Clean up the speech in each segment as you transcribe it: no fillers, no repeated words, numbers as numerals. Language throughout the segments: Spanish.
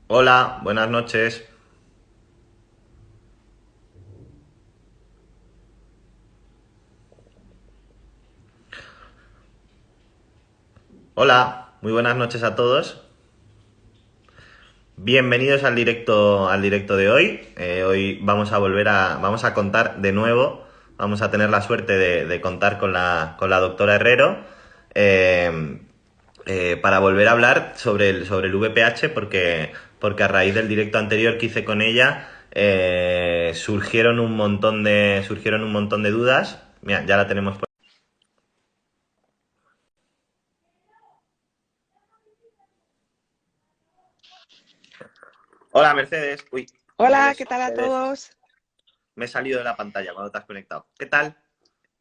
Hola, buenas noches. Hola, muy buenas noches a todos. Bienvenidos al directo de hoy. Hoy vamos a contar de nuevo. Vamos a tener la suerte de contar con la doctora Herrero eh, para volver a hablar sobre el VPH porque a raíz del directo anterior que hice con ella surgieron un montón de dudas. Mira, ya la tenemos por... Hola, Mercedes. Uy, Hola, ¿qué tal a todos? me he salido de la pantalla cuando te has conectado. ¿Qué tal?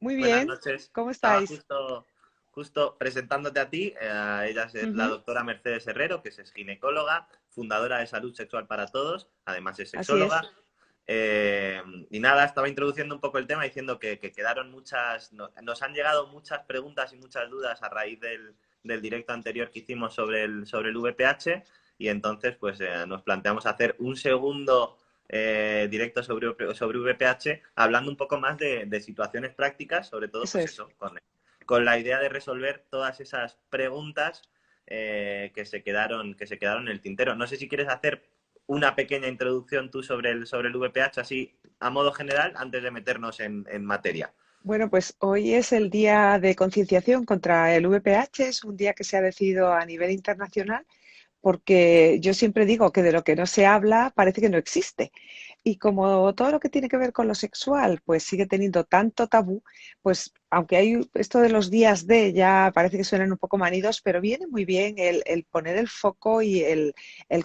Muy Buenas bien, noches. ¿cómo Estaba estáis? justo presentándote a ti. Ella es la Ujú. doctora Mercedes Herrero, que es ginecóloga, fundadora de Salud Sexual para Todos, además es Así sexóloga. es. Y nada, estaba introduciendo un poco el tema diciendo que quedaron nos han llegado muchas preguntas y muchas dudas a raíz del directo anterior que hicimos sobre el VPH y entonces pues nos planteamos hacer un segundo directo sobre VPH, hablando un poco más de situaciones prácticas, sobre todo, Eso pues es. eso, con la idea de resolver todas esas preguntas que se quedaron en el tintero. No sé si quieres hacer una pequeña introducción tú sobre el VPH, así a modo general, antes de meternos en materia. Bueno, pues hoy es el día de concienciación contra el VPH, es un día que se ha decidido a nivel internacional porque yo siempre digo que de lo que no se habla parece que no existe. Y como todo lo que tiene que ver con lo sexual, pues sigue teniendo tanto tabú, pues aunque hay esto de los días de, ya parece que suenan un poco manidos, pero viene muy bien el poner el foco y el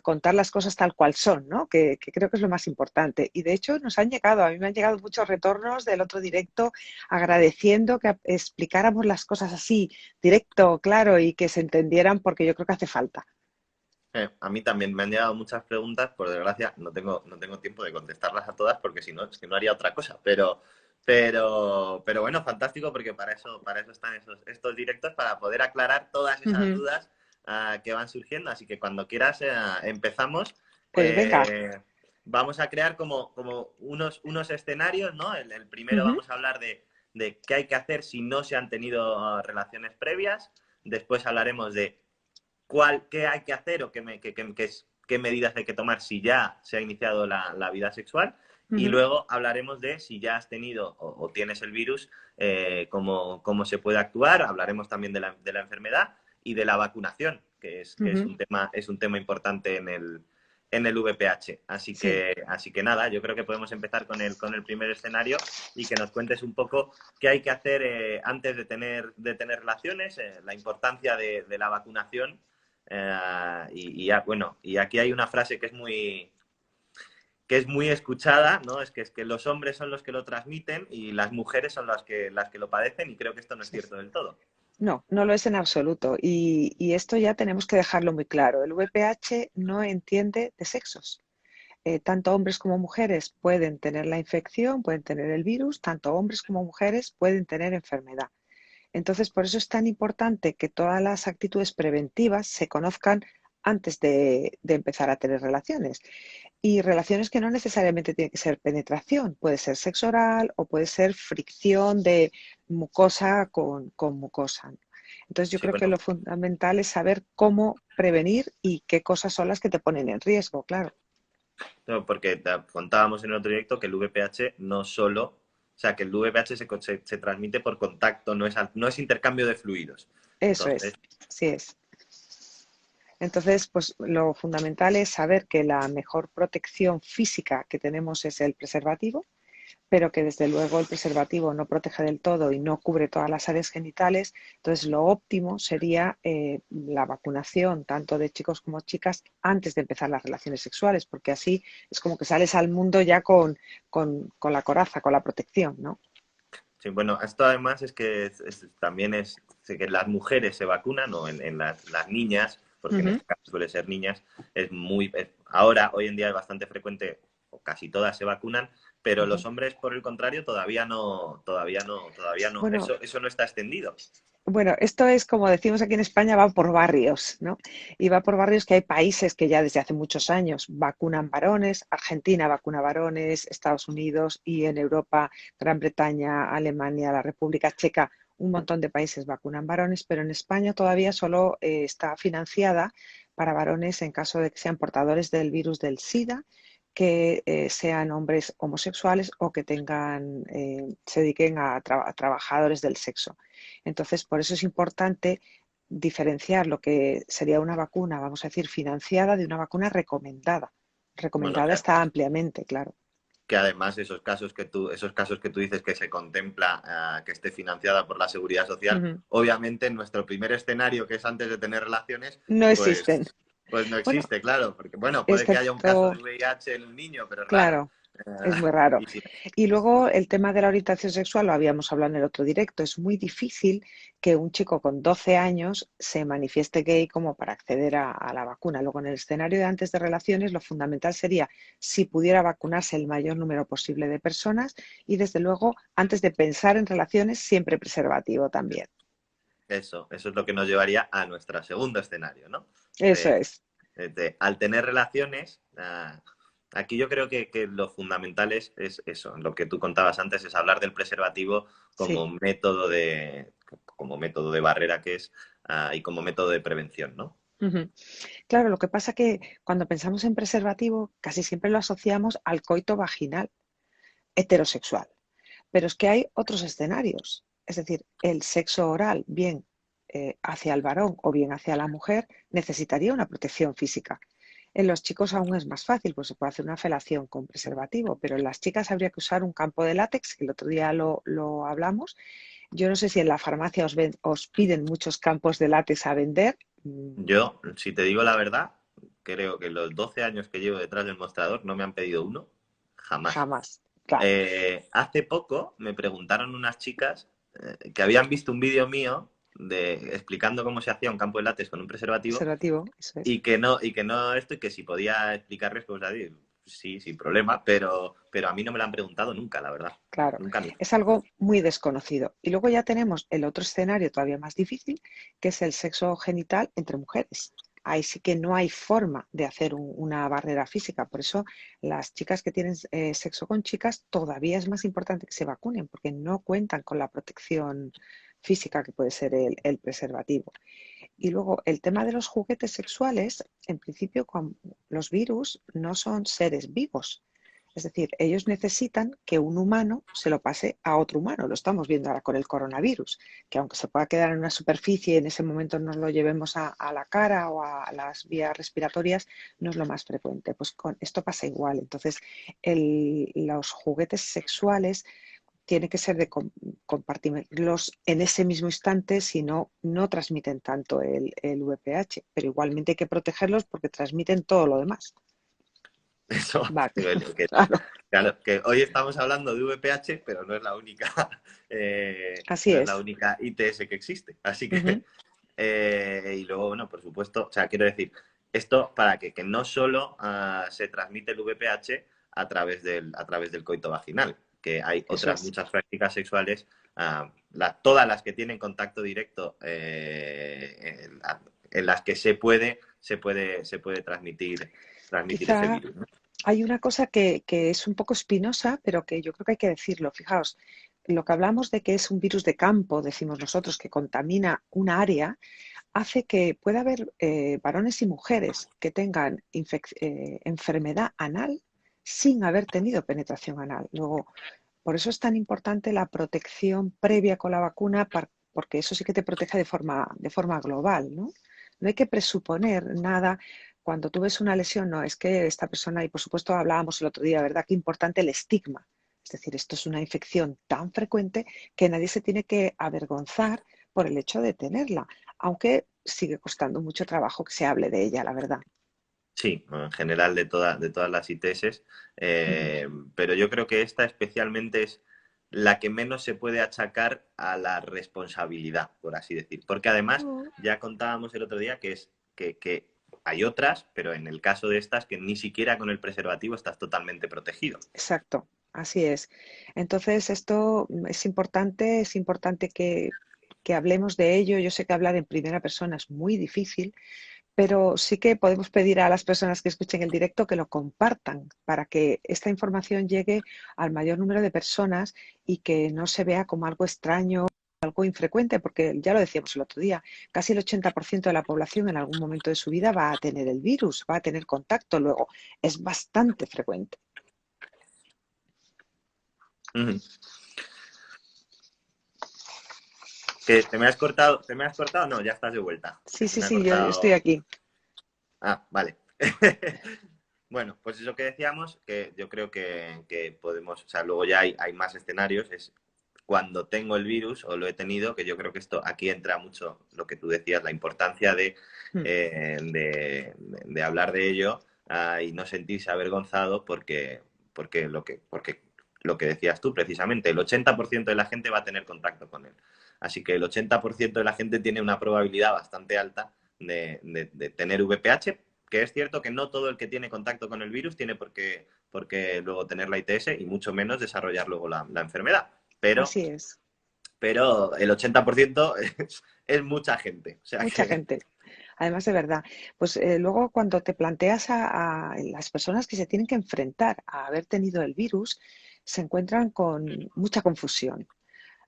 contar las cosas tal cual son, ¿no? Que creo que es lo más importante. Y de hecho nos han llegado, a mí me han llegado muchos retornos del otro directo agradeciendo que explicáramos las cosas así, directo, claro, y que se entendieran porque yo creo que hace falta. A mí también me han llegado muchas preguntas, por desgracia no tengo tiempo de contestarlas a todas porque si no, es que no haría otra cosa, pero bueno, fantástico porque para eso están estos directos, para poder aclarar todas esas Ujú. dudas que van surgiendo, así que cuando quieras empezamos. Pues venga. Eh, Vamos a crear como unos escenarios, ¿no? El primero Ujú, vamos a hablar de qué hay que hacer si no se han tenido relaciones previas, después hablaremos de qué hay que hacer o qué medidas hay que tomar si ya se ha iniciado la vida sexual. Y ujú, luego hablaremos de si ya has tenido o tienes el virus, cómo se puede actuar. Hablaremos también de la enfermedad y de la vacunación, que ujú. es un tema importante en el VPH. Sí. Así que nada, yo creo que podemos empezar con el primer escenario y que nos cuentes un poco qué hay que hacer antes de tener relaciones, la importancia de la vacunación bueno, y aquí hay una frase que es muy escuchada, ¿no? Es que los hombres son los que lo transmiten y las mujeres son las que lo padecen y creo que esto no es Sí. cierto del todo. No, no lo es en absoluto. Y esto ya tenemos que dejarlo muy claro. El VPH no entiende de sexos. Tanto hombres como mujeres pueden tener la infección, pueden tener el virus, tanto hombres como mujeres pueden tener enfermedad. Entonces, por eso es tan importante que todas las actitudes preventivas se conozcan antes de empezar a tener relaciones. Y relaciones que no necesariamente tiene que ser penetración, puede ser sexo oral o puede ser fricción de mucosa con mucosa. Entonces yo Sí, creo que bueno, lo fundamental es saber cómo prevenir y qué cosas son las que te ponen en riesgo, claro. no, porque contábamos en el otro directo que el VPH no solo, o sea, que el VPH se transmite por contacto, no es intercambio de fluidos. Eso Entonces, es, sí es. Entonces, pues lo fundamental es saber que la mejor protección física que tenemos es el preservativo, pero que desde luego el preservativo no protege del todo y no cubre todas las áreas genitales. Entonces, lo óptimo sería la vacunación tanto de chicos como chicas antes de empezar las relaciones sexuales, porque así es como que sales al mundo ya con la coraza, con la protección, ¿no? sí, bueno, esto además es que también sé que las mujeres se vacunan o en las niñas, porque en Ujú, este caso suele ser niñas, ahora, hoy en día es bastante frecuente, o casi todas se vacunan, pero Ujú. los hombres, por el contrario, todavía no. Bueno, Eso no está extendido. Bueno, esto es como decimos aquí en España, va por barrios, ¿no? Y va por barrios que hay países que ya desde hace muchos años vacunan varones, Argentina vacuna varones, Estados Unidos y en Europa, Gran Bretaña, Alemania, la República Checa, un montón de países vacunan varones, pero en España todavía solo está financiada para varones en caso de que sean portadores del virus del SIDA, que sean hombres homosexuales o que tengan, se dediquen a trabajadores del sexo. Entonces, por eso es importante diferenciar lo que sería una vacuna, vamos a decir, financiada de una vacuna recomendada. Bueno, Recomendada está ampliamente, claro. que además esos casos que tú dices que se contempla que esté financiada por la Seguridad Social, Ujú. obviamente en nuestro primer escenario, que es antes de tener relaciones, No existen. pues, pues no Bueno, existe, claro, porque bueno, puede que haya un caso de excepto, VIH en un niño, pero es raro. claro, es muy raro. Y si Y luego el tema de la orientación sexual, lo habíamos hablado en el otro directo, es muy difícil que un chico con 12 años se manifieste gay como para acceder a la vacuna. Luego en el escenario de antes de relaciones, lo fundamental sería si pudiera vacunarse el mayor número posible de personas y desde luego antes de pensar en relaciones, siempre preservativo también. eso es lo que nos llevaría a nuestro segundo escenario, ¿no? Eso De, es, al tener relaciones, aquí yo creo que lo fundamental es eso, lo que tú contabas antes, es hablar del preservativo sí. como método de barrera que es y como método de prevención, ¿no? Ujú. Claro, lo que pasa que cuando pensamos en preservativo, casi siempre lo asociamos al coito vaginal heterosexual. Pero es que hay otros escenarios. Es decir, el sexo oral, bien hacia el varón o bien hacia la mujer, necesitaría una protección física. En los chicos aún es más fácil, pues se puede hacer una felación con preservativo, pero en las chicas habría que usar un campo de látex, que el otro día lo hablamos. Yo no sé si en la farmacia os piden muchos campos de látex a vender. Yo, si te digo la verdad, creo que los 12 años que llevo detrás del mostrador no me han pedido uno, jamás. Jamás, claro. Hace poco me preguntaron unas chicas que habían visto un vídeo mío explicando cómo se hacía un campo de látex con un preservativo Preservativo, eso es. y que no esto y que si podía explicarles, pues David, sí, sin problema, pero a mí no me lo han preguntado nunca, la verdad. Claro, Nunca, nunca. es algo muy desconocido. Y luego ya tenemos el otro escenario todavía más difícil, que es el sexo genital entre mujeres. Ahí sí que no hay forma de hacer una barrera física. Por eso las chicas que tienen sexo con chicas todavía es más importante que se vacunen, porque no cuentan con la protección física que puede ser el preservativo. Y luego el tema de los juguetes sexuales, en principio los virus no son seres vivos. Es decir, ellos necesitan que un humano se lo pase a otro humano. Lo estamos viendo ahora con el coronavirus, que aunque se pueda quedar en una superficie y en ese momento nos lo llevemos a la cara o a las vías respiratorias, no es lo más frecuente. Pues con esto pasa igual. Entonces, los juguetes sexuales tiene que ser de compartirlos en ese mismo instante, si no, no transmiten tanto el VPH, pero igualmente hay que protegerlos porque transmiten todo lo demás. Eso, Va, que, claro, claro, que hoy estamos hablando de VPH, pero no es la única, así no es la es. única ITS que existe. Así Ujú, que, y luego, bueno, por supuesto, o sea, quiero decir, esto para que no solo se transmite el VPH a través del coito vaginal, que hay eso otras es. muchas prácticas sexuales, todas las que tienen contacto directo, en las que se puede transmitir ese Quizá virus, ¿no? hay una cosa que es un poco espinosa, pero que yo creo que hay que decirlo. Fijaos, lo que hablamos de que es un virus de campo, decimos nosotros, que contamina un área, hace que pueda haber varones y mujeres que tengan enfermedad anal sin haber tenido penetración anal. Luego, por eso es tan importante la protección previa con la vacuna, porque eso sí que te protege de forma global, ¿no? No hay que presuponer nada. Cuando tú ves una lesión, no, es que esta persona, y por supuesto hablábamos el otro día, ¿verdad? Qué importante el estigma. Es decir, esto es una infección tan frecuente que nadie se tiene que avergonzar por el hecho de tenerla, aunque sigue costando mucho trabajo que se hable de ella, la verdad. Sí, bueno, en general de todas las ITS, Ujú. pero yo creo que esta especialmente es la que menos se puede achacar a la responsabilidad, por así decir. Porque además, ya contábamos el otro día que hay otras, pero en el caso de estas, que ni siquiera con el preservativo estás totalmente protegido. Exacto. así es. Entonces, esto es importante que hablemos de ello. Yo sé que hablar en primera persona es muy difícil, pero sí que podemos pedir a las personas que escuchen el directo que lo compartan para que esta información llegue al mayor número de personas y que no se vea como algo extraño, algo infrecuente, porque ya lo decíamos el otro día, casi el 80% de la población en algún momento de su vida va a tener el virus, va a tener contacto, luego es bastante frecuente. Ujú. ¿Que te me has cortado? ¿Te me has cortado? No, ya estás de vuelta. Que Sí, se sí, me ha sí, yo estoy cortado. aquí. Ah, vale. Bueno, pues eso que decíamos, que yo creo que podemos, o sea, luego ya hay más escenarios, es cuando tengo el virus o lo he tenido, que yo creo que esto aquí entra mucho lo que tú decías, la importancia Mm, de hablar de ello y no sentirse avergonzado porque lo que decías tú precisamente, el 80% de la gente va a tener contacto con él. Así que el 80% de la gente tiene una probabilidad bastante alta de tener VPH, que es cierto que no todo el que tiene contacto con el virus tiene por qué luego tener la ITS y mucho menos desarrollar luego la enfermedad. Pero, así es, pero el 80% es mucha gente. O sea mucha que gente. Además, de verdad, pues luego cuando te planteas a las personas que se tienen que enfrentar a haber tenido el virus, se encuentran con mucha confusión.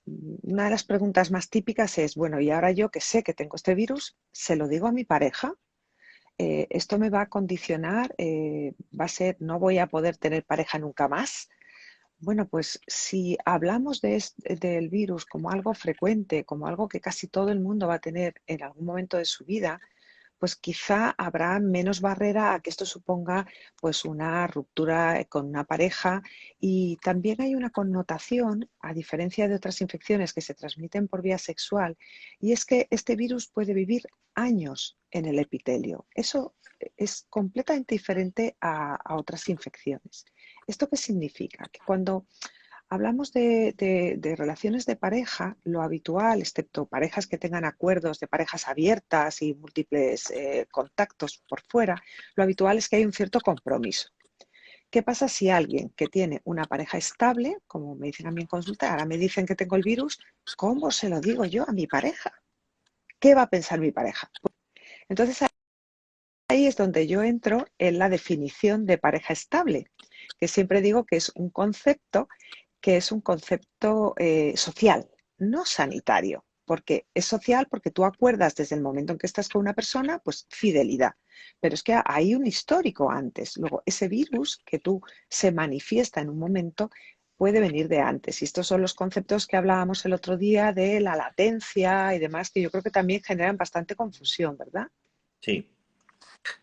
Una de las preguntas más típicas es, bueno, y ahora yo que sé que tengo este virus, ¿se lo digo a mi pareja? ¿Esto me va a condicionar? ¿Va a ser, no voy a poder tener pareja nunca más? Bueno, pues si hablamos del virus como algo frecuente, como algo que casi todo el mundo va a tener en algún momento de su vida, pues quizá habrá menos barrera a que esto suponga pues una ruptura con una pareja y también hay una connotación, a diferencia de otras infecciones que se transmiten por vía sexual, y es que este virus puede vivir años en el epitelio. Eso es completamente diferente a otras infecciones. ¿Esto qué significa? Que cuando hablamos de relaciones de pareja, lo habitual, excepto parejas que tengan acuerdos de parejas abiertas y múltiples contactos por fuera, lo habitual es que hay un cierto compromiso. ¿Qué pasa si alguien que tiene una pareja estable, como me dicen a mí en consulta, ahora me dicen que tengo el virus, ¿cómo se lo digo yo a mi pareja? ¿Qué va a pensar mi pareja? Entonces ahí es donde yo entro en la definición de pareja estable, que siempre digo que es un concepto social, no sanitario, porque es social porque tú acuerdas desde el momento en que estás con una persona, pues fidelidad. Pero es que hay un histórico antes. Luego, ese virus que tú se manifiesta en un momento puede venir de antes. Y estos son los conceptos que hablábamos el otro día de la latencia y demás, que yo creo que también generan bastante confusión, ¿verdad? sí,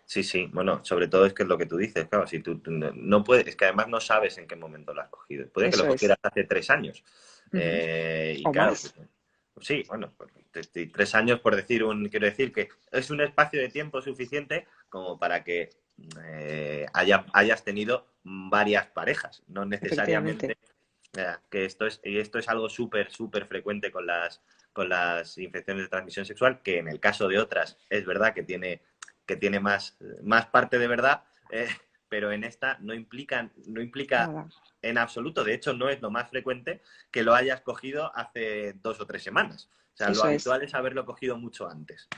sí, sí. Bueno, sobre todo es que es lo que tú dices, claro, si tú no puedes, es que además no sabes en qué momento lo has cogido. Puede que lo Eso es. cogieras hace 3 años. Ujú. Y O claro, más, pues sí, bueno, pues 3 años por decir quiero decir que es un espacio de tiempo suficiente como para que hayas tenido varias parejas, no efectivamente. necesariamente que esto es algo súper, súper frecuente con las infecciones de transmisión sexual, que en el caso de otras es verdad que tiene más parte de verdad, pero en esta no implica Nada. en absoluto, de hecho no es lo más frecuente que lo hayas cogido hace 2 o 3 semanas. O sea, lo Eso es. habitual es haberlo cogido mucho antes.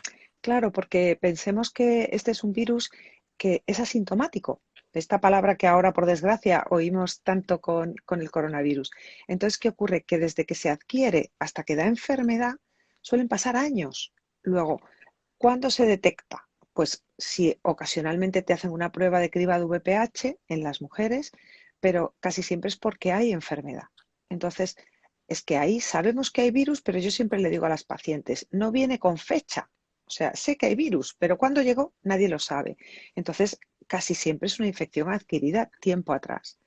Claro, porque pensemos que este es un virus que es asintomático. Esta palabra que ahora, por desgracia, oímos tanto con el coronavirus. Entonces, ¿qué ocurre? Que desde que se adquiere hasta que da enfermedad, suelen pasar años. Luego, ¿cuándo se detecta? Pues si ocasionalmente te hacen una prueba de criba de VPH en las mujeres, pero casi siempre es porque hay enfermedad. Entonces, es que ahí sabemos que hay virus, pero yo siempre le digo a las pacientes, no viene con fecha. O sea, sé que hay virus, pero cuándo llegó nadie lo sabe. Entonces, casi siempre es una infección adquirida tiempo atrás.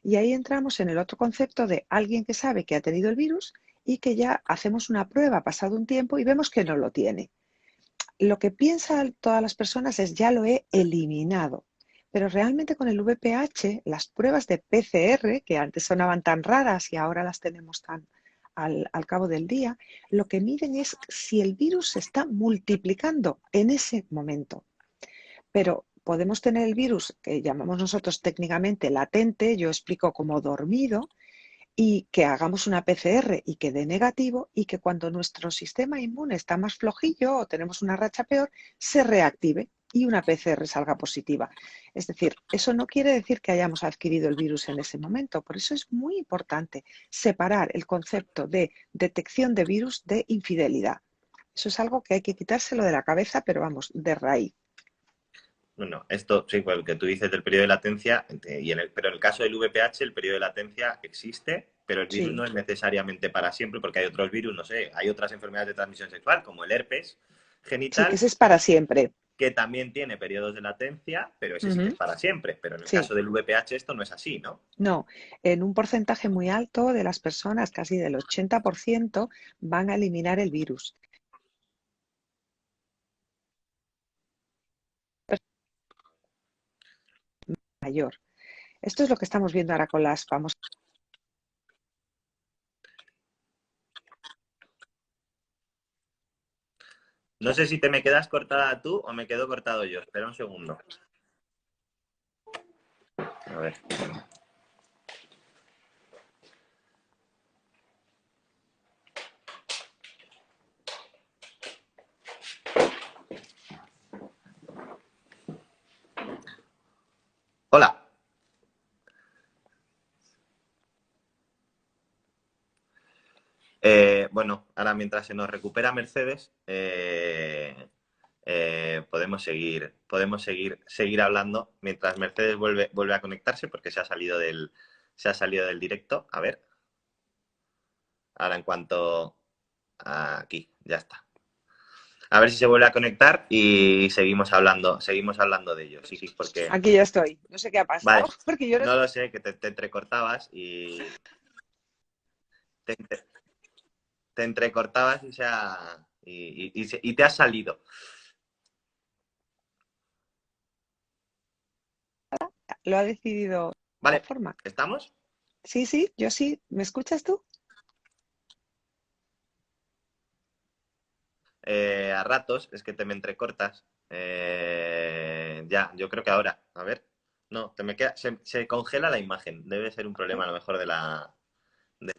Y ahí entramos en el otro concepto de alguien que sabe que ha tenido el virus y que ya hacemos una prueba pasado un tiempo y vemos que no lo tiene. Lo que piensan todas las personas es ya lo he eliminado. Pero realmente con el VPH, las pruebas de PCR, que antes sonaban tan raras y ahora las tenemos tan al cabo del día, lo que miden es si el virus se está multiplicando en ese momento. Pero podemos tener el virus, que llamamos nosotros técnicamente latente, yo explico como dormido, y que hagamos una PCR y que dé negativo y que cuando nuestro sistema inmune está más flojillo o tenemos una racha peor, se reactive y una PCR salga positiva. Es decir, eso no quiere decir que hayamos adquirido el virus en ese momento. Por eso es muy importante separar el concepto de detección de virus de infidelidad. Eso es algo que hay que quitárselo de la cabeza, pero vamos, de raíz. Bueno, esto sí, pues, lo que tú dices del periodo de latencia, pero en el caso del VPH el periodo de latencia existe, pero el virus Sí, no es necesariamente para siempre, porque hay otros virus, no sé, hay otras enfermedades de transmisión sexual, como el herpes sí, que genital, ese es para siempre. que también tiene periodos de latencia, pero ese sí que es Ujú, para siempre. Pero en el sí. caso del VPH esto no es así, ¿no? No, en un porcentaje muy alto de las personas, casi del 80%, van a eliminar el virus. Mayor. Esto es lo que estamos viendo ahora con las famosas. No sé si te me quedas cortada tú o me quedo cortado yo. Espera un segundo. A ver. Hola. Bueno, ahora mientras se nos recupera Mercedes, seguir hablando mientras Mercedes vuelve a conectarse porque se ha salido del directo. A ver, ahora en cuanto aquí, ya está. A ver si se vuelve a conectar y seguimos hablando de ello. Sí, sí, porque Aquí ya estoy. No sé qué ha vale, pasado, porque yo no. no lo sé, que te entrecortabas y te, te entrecortabas y te has salido. Lo ha decidido la Vale, forma. ¿estamos? Sí, sí, yo sí. ¿Me escuchas tú? A ratos es que te me entrecortas. Ya, yo creo que ahora. A ver. No, se congela la imagen. Debe ser un problema a lo mejor del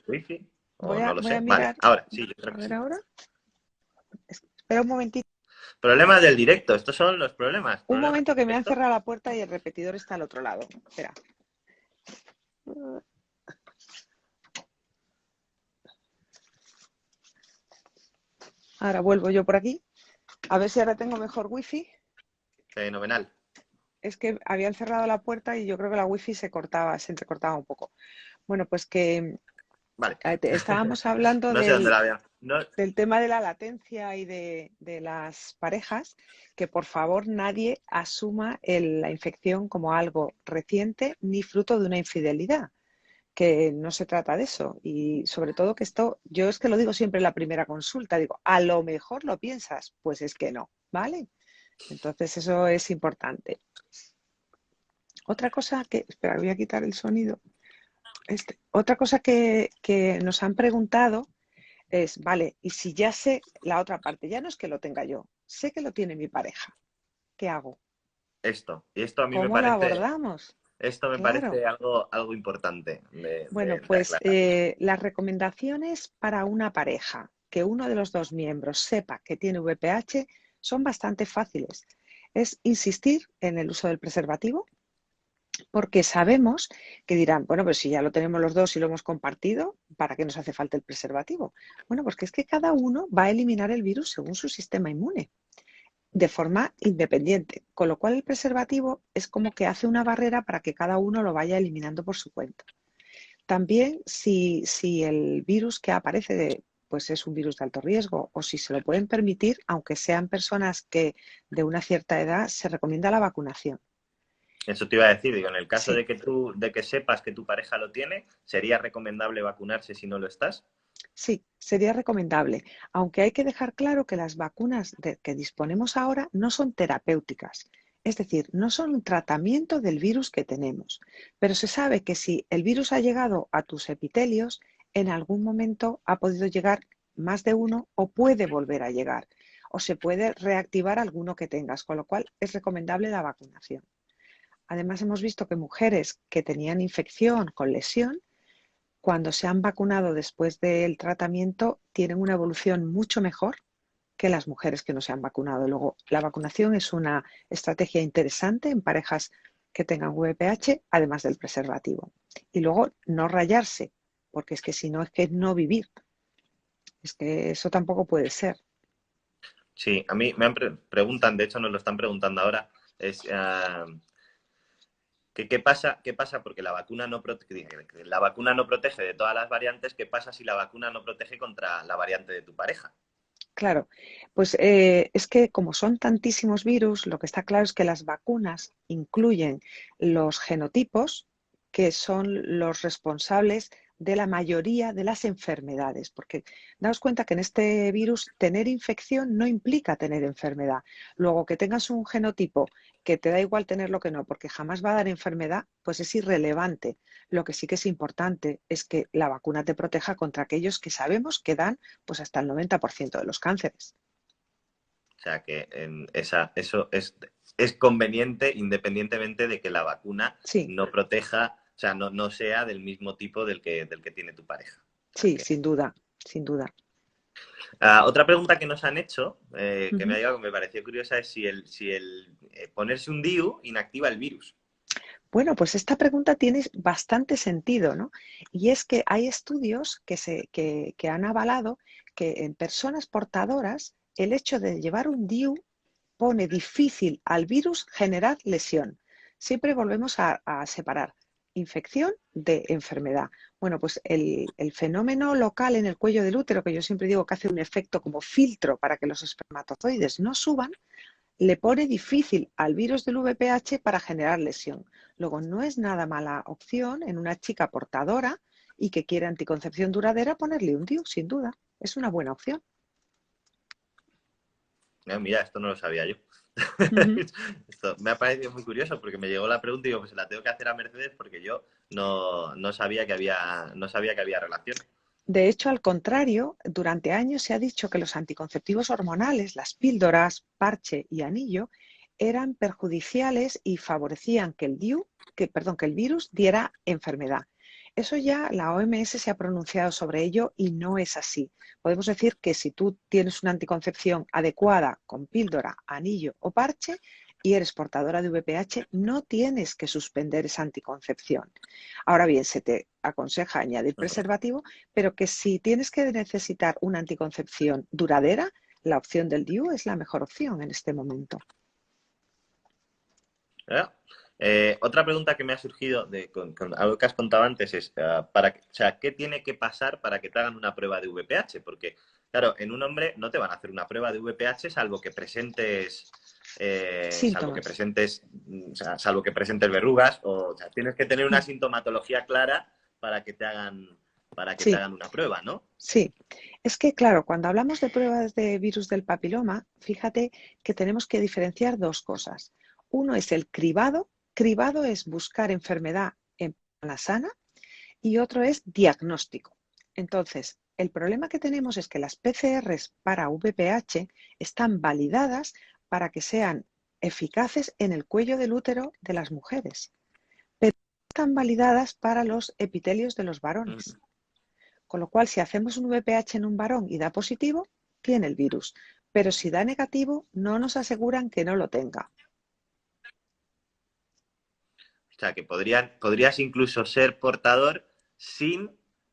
wifi o no lo Voy a sé. Vale, mirar. ahora, sí, yo creo A que ver sí. ahora. Espera un momentito. Problemas del directo, estos son los problemas. Un Problemas momento que del me han directo. cerrado la puerta y el repetidor está al otro lado. Espera. Ahora vuelvo yo por aquí. A ver si ahora tengo mejor wifi. Fenomenal. Es que habían cerrado la puerta y yo creo que la wifi se entrecortaba un poco. Bueno, pues que Vale. estábamos hablando No sé dónde la veo. No, del tema de la latencia y de las parejas, que por favor nadie asuma la infección como algo reciente ni fruto de una infidelidad, que no se trata de eso. Y sobre todo que esto, yo es que lo digo siempre en la primera consulta, digo, a lo mejor lo piensas, pues es que no, ¿vale? Entonces eso es importante. Otra cosa que, espera, voy a quitar el sonido. Otra cosa que nos han preguntado es, vale, y si ya sé la otra parte, ya no es que lo tenga yo, sé que lo tiene mi pareja, ¿qué hago? esto. Y esto a mí me ¿Cómo lo parece. abordamos? Esto me Claro. parece algo importante Bueno, de pues aclarar. las recomendaciones para una pareja, que uno de los dos miembros sepa que tiene VPH, son bastante fáciles. Es insistir en el uso del preservativo, porque sabemos que dirán, bueno, pues si ya lo tenemos los dos y lo hemos compartido, ¿para qué nos hace falta el preservativo? Bueno, pues que es que cada uno va a eliminar el virus según su sistema inmune, de forma independiente, con lo cual el preservativo es como que hace una barrera para que cada uno lo vaya eliminando por su cuenta. También si el virus que aparece pues es un virus de alto riesgo o si se lo pueden permitir, aunque sean personas que de una cierta edad, se recomienda la vacunación. Eso te iba a decir, digo, en el caso Sí, de que sepas que tu pareja lo tiene, ¿sería recomendable vacunarse si no lo estás? sí, sería recomendable, aunque hay que dejar claro que las vacunas de que disponemos ahora no son terapéuticas, es decir, no son un tratamiento del virus que tenemos, pero se sabe que si el virus ha llegado a tus epitelios, en algún momento ha podido llegar más de uno o puede volver a llegar. o se puede reactivar alguno que tengas, con lo cual es recomendable la vacunación. Además, hemos visto que mujeres que tenían infección con lesión, cuando se han vacunado después del tratamiento, tienen una evolución mucho mejor que las mujeres que no se han vacunado. Luego, la vacunación es una estrategia interesante en parejas que tengan VPH, además del preservativo. Y luego, no rayarse, porque es que si no, es que no vivir. Es que eso tampoco puede ser. Sí, a mí me preguntan, de hecho nos lo están preguntando ahora, es ¿qué pasa? Porque la vacuna no protege de todas las variantes. ¿Qué pasa si la vacuna no protege contra la variante de tu pareja? Claro, pues es que como son tantísimos virus, lo que está claro es que las vacunas incluyen los genotipos que son los responsables de la mayoría de las enfermedades, porque daos cuenta que en este virus tener infección no implica tener enfermedad. Luego que tengas un genotipo que te da igual tenerlo que no, porque jamás va a dar enfermedad, pues es irrelevante. Lo que sí que es importante es que la vacuna te proteja contra aquellos que sabemos que dan pues hasta el 90% de los cánceres. O sea que eso es conveniente independientemente de que la vacuna Sí, no proteja, o sea, no sea del mismo tipo del que tiene tu pareja. O sea sí, que... sin duda, sin duda. Otra pregunta que nos han hecho, que me ha Ujú. llegado, que me pareció curiosa, es si el ponerse un DIU inactiva el virus. Bueno, pues esta pregunta tiene bastante sentido, ¿no? Y es que hay estudios que han avalado que en personas portadoras el hecho de llevar un DIU pone difícil al virus generar lesión. Siempre volvemos a separar infección de enfermedad. Bueno, pues el fenómeno local en el cuello del útero, que yo siempre digo que hace un efecto como filtro para que los espermatozoides no suban, le pone difícil al virus del VPH para generar lesión. Luego, no es nada mala opción en una chica portadora y que quiere anticoncepción duradera ponerle un DIU, sin duda. Es una buena opción. Mira, esto no lo sabía yo. Ujú. Esto me ha parecido muy curioso porque me llegó la pregunta y digo, pues se la tengo que hacer a Mercedes porque yo no sabía que había relación. De hecho, al contrario, durante años se ha dicho que los anticonceptivos hormonales, las píldoras, parche y anillo, eran perjudiciales y favorecían que que el virus diera enfermedad. Eso ya la OMS se ha pronunciado sobre ello y no es así. Podemos decir que si tú tienes una anticoncepción adecuada con píldora, anillo o parche y eres portadora de VPH, no tienes que suspender esa anticoncepción. Ahora bien, se te aconseja añadir preservativo, pero que si tienes que necesitar una anticoncepción duradera, la opción del DIU es la mejor opción en este momento. ¿Verdad? Otra pregunta que me ha surgido con algo que has contado antes es, o sea, ¿qué tiene que pasar para que te hagan una prueba de VPH? Porque, claro, en un hombre no te van a hacer una prueba de VPH Síntomas. o sea, salvo que presentes verrugas, o sea, tienes que tener una Mm. sintomatología clara para que te Sí, hagan una prueba, ¿no? sí. Es que, claro, cuando hablamos de pruebas de virus del papiloma, fíjate que tenemos que diferenciar dos cosas. Uno es el cribado. Cribado es buscar enfermedad en persona sana y otro es diagnóstico. Entonces, el problema que tenemos es que las PCRs para VPH están validadas para que sean eficaces en el cuello del útero de las mujeres, pero no están validadas para los epitelios de los varones. Mm. Con lo cual, si hacemos un VPH en un varón y da positivo, tiene el virus. Pero si da negativo, no nos aseguran que no lo tenga. O sea, que podrías incluso ser portador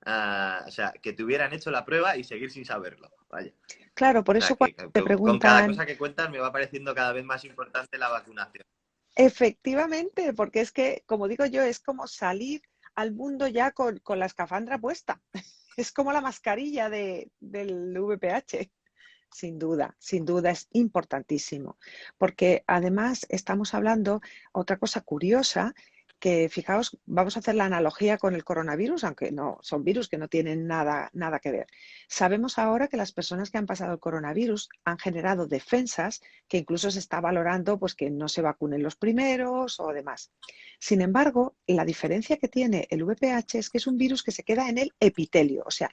o sea, que te hubieran hecho la prueba y seguir sin saberlo. Vaya. Claro, por O eso sea, cuando que te con cada preguntan. cosa que cuentas me va pareciendo cada vez más importante la vacunación. Efectivamente, porque es que, como digo yo, es como salir al mundo ya con la escafandra puesta. Es como la mascarilla del VPH. Sin duda es importantísimo, porque además estamos hablando, otra cosa curiosa, que fijaos, vamos a hacer la analogía con el coronavirus, aunque no son virus que no tienen nada que ver. Sabemos ahora que las personas que han pasado el coronavirus han generado defensas que incluso se está valorando pues que no se vacunen los primeros o demás. Sin embargo, la diferencia que tiene el VPH es que es un virus que se queda en el epitelio, o sea,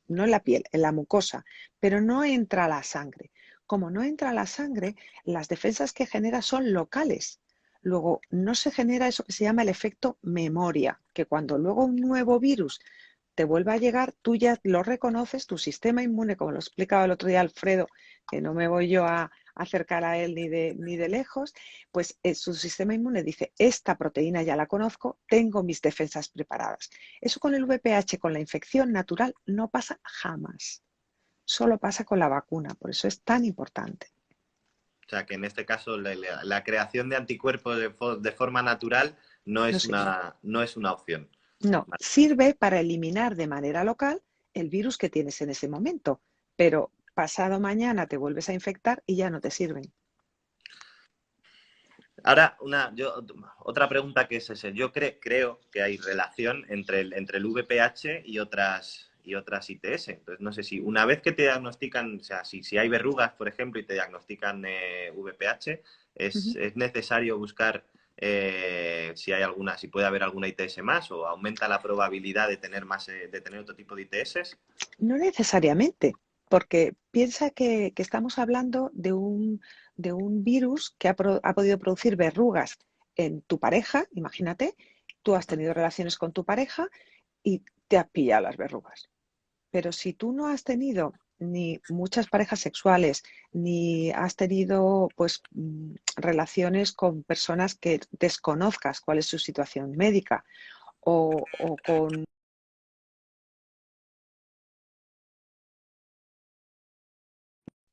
no en la piel, en la mucosa, pero no entra a la sangre. como no entra a la sangre, las defensas que genera son locales. Luego, no se genera eso que se llama el efecto memoria, que cuando luego un nuevo virus te vuelve a llegar, tú ya lo reconoces, tu sistema inmune, como lo explicaba el otro día Alfredo, que no me voy yo a acercar a él ni de lejos, pues su sistema inmune dice, esta proteína ya la conozco, tengo mis defensas preparadas. Eso con el VPH, con la infección natural, no pasa jamás. Solo pasa con la vacuna, por eso es tan importante. O sea, que en este caso la creación de anticuerpos de forma natural no No es sirve. no es una opción. No, Vale. sirve para eliminar de manera local el virus que tienes en ese momento, pero pasado mañana te vuelves a infectar y ya no te sirven. Ahora, otra pregunta que es ese. Yo creo que hay relación entre el VPH y otras ITS. Entonces, no sé si una vez que te diagnostican, o sea, si hay verrugas, por ejemplo, y te diagnostican VPH, Ujú. es necesario buscar si hay si puede haber alguna ITS más o aumenta la probabilidad de tener de tener otro tipo de ITS. No necesariamente, porque piensa que estamos hablando de un virus que ha podido producir verrugas en tu pareja, imagínate, tú has tenido relaciones con tu pareja y te has pillado las verrugas. Pero si tú no has tenido ni muchas parejas sexuales, ni has tenido pues relaciones con personas que desconozcas cuál es su situación médica o con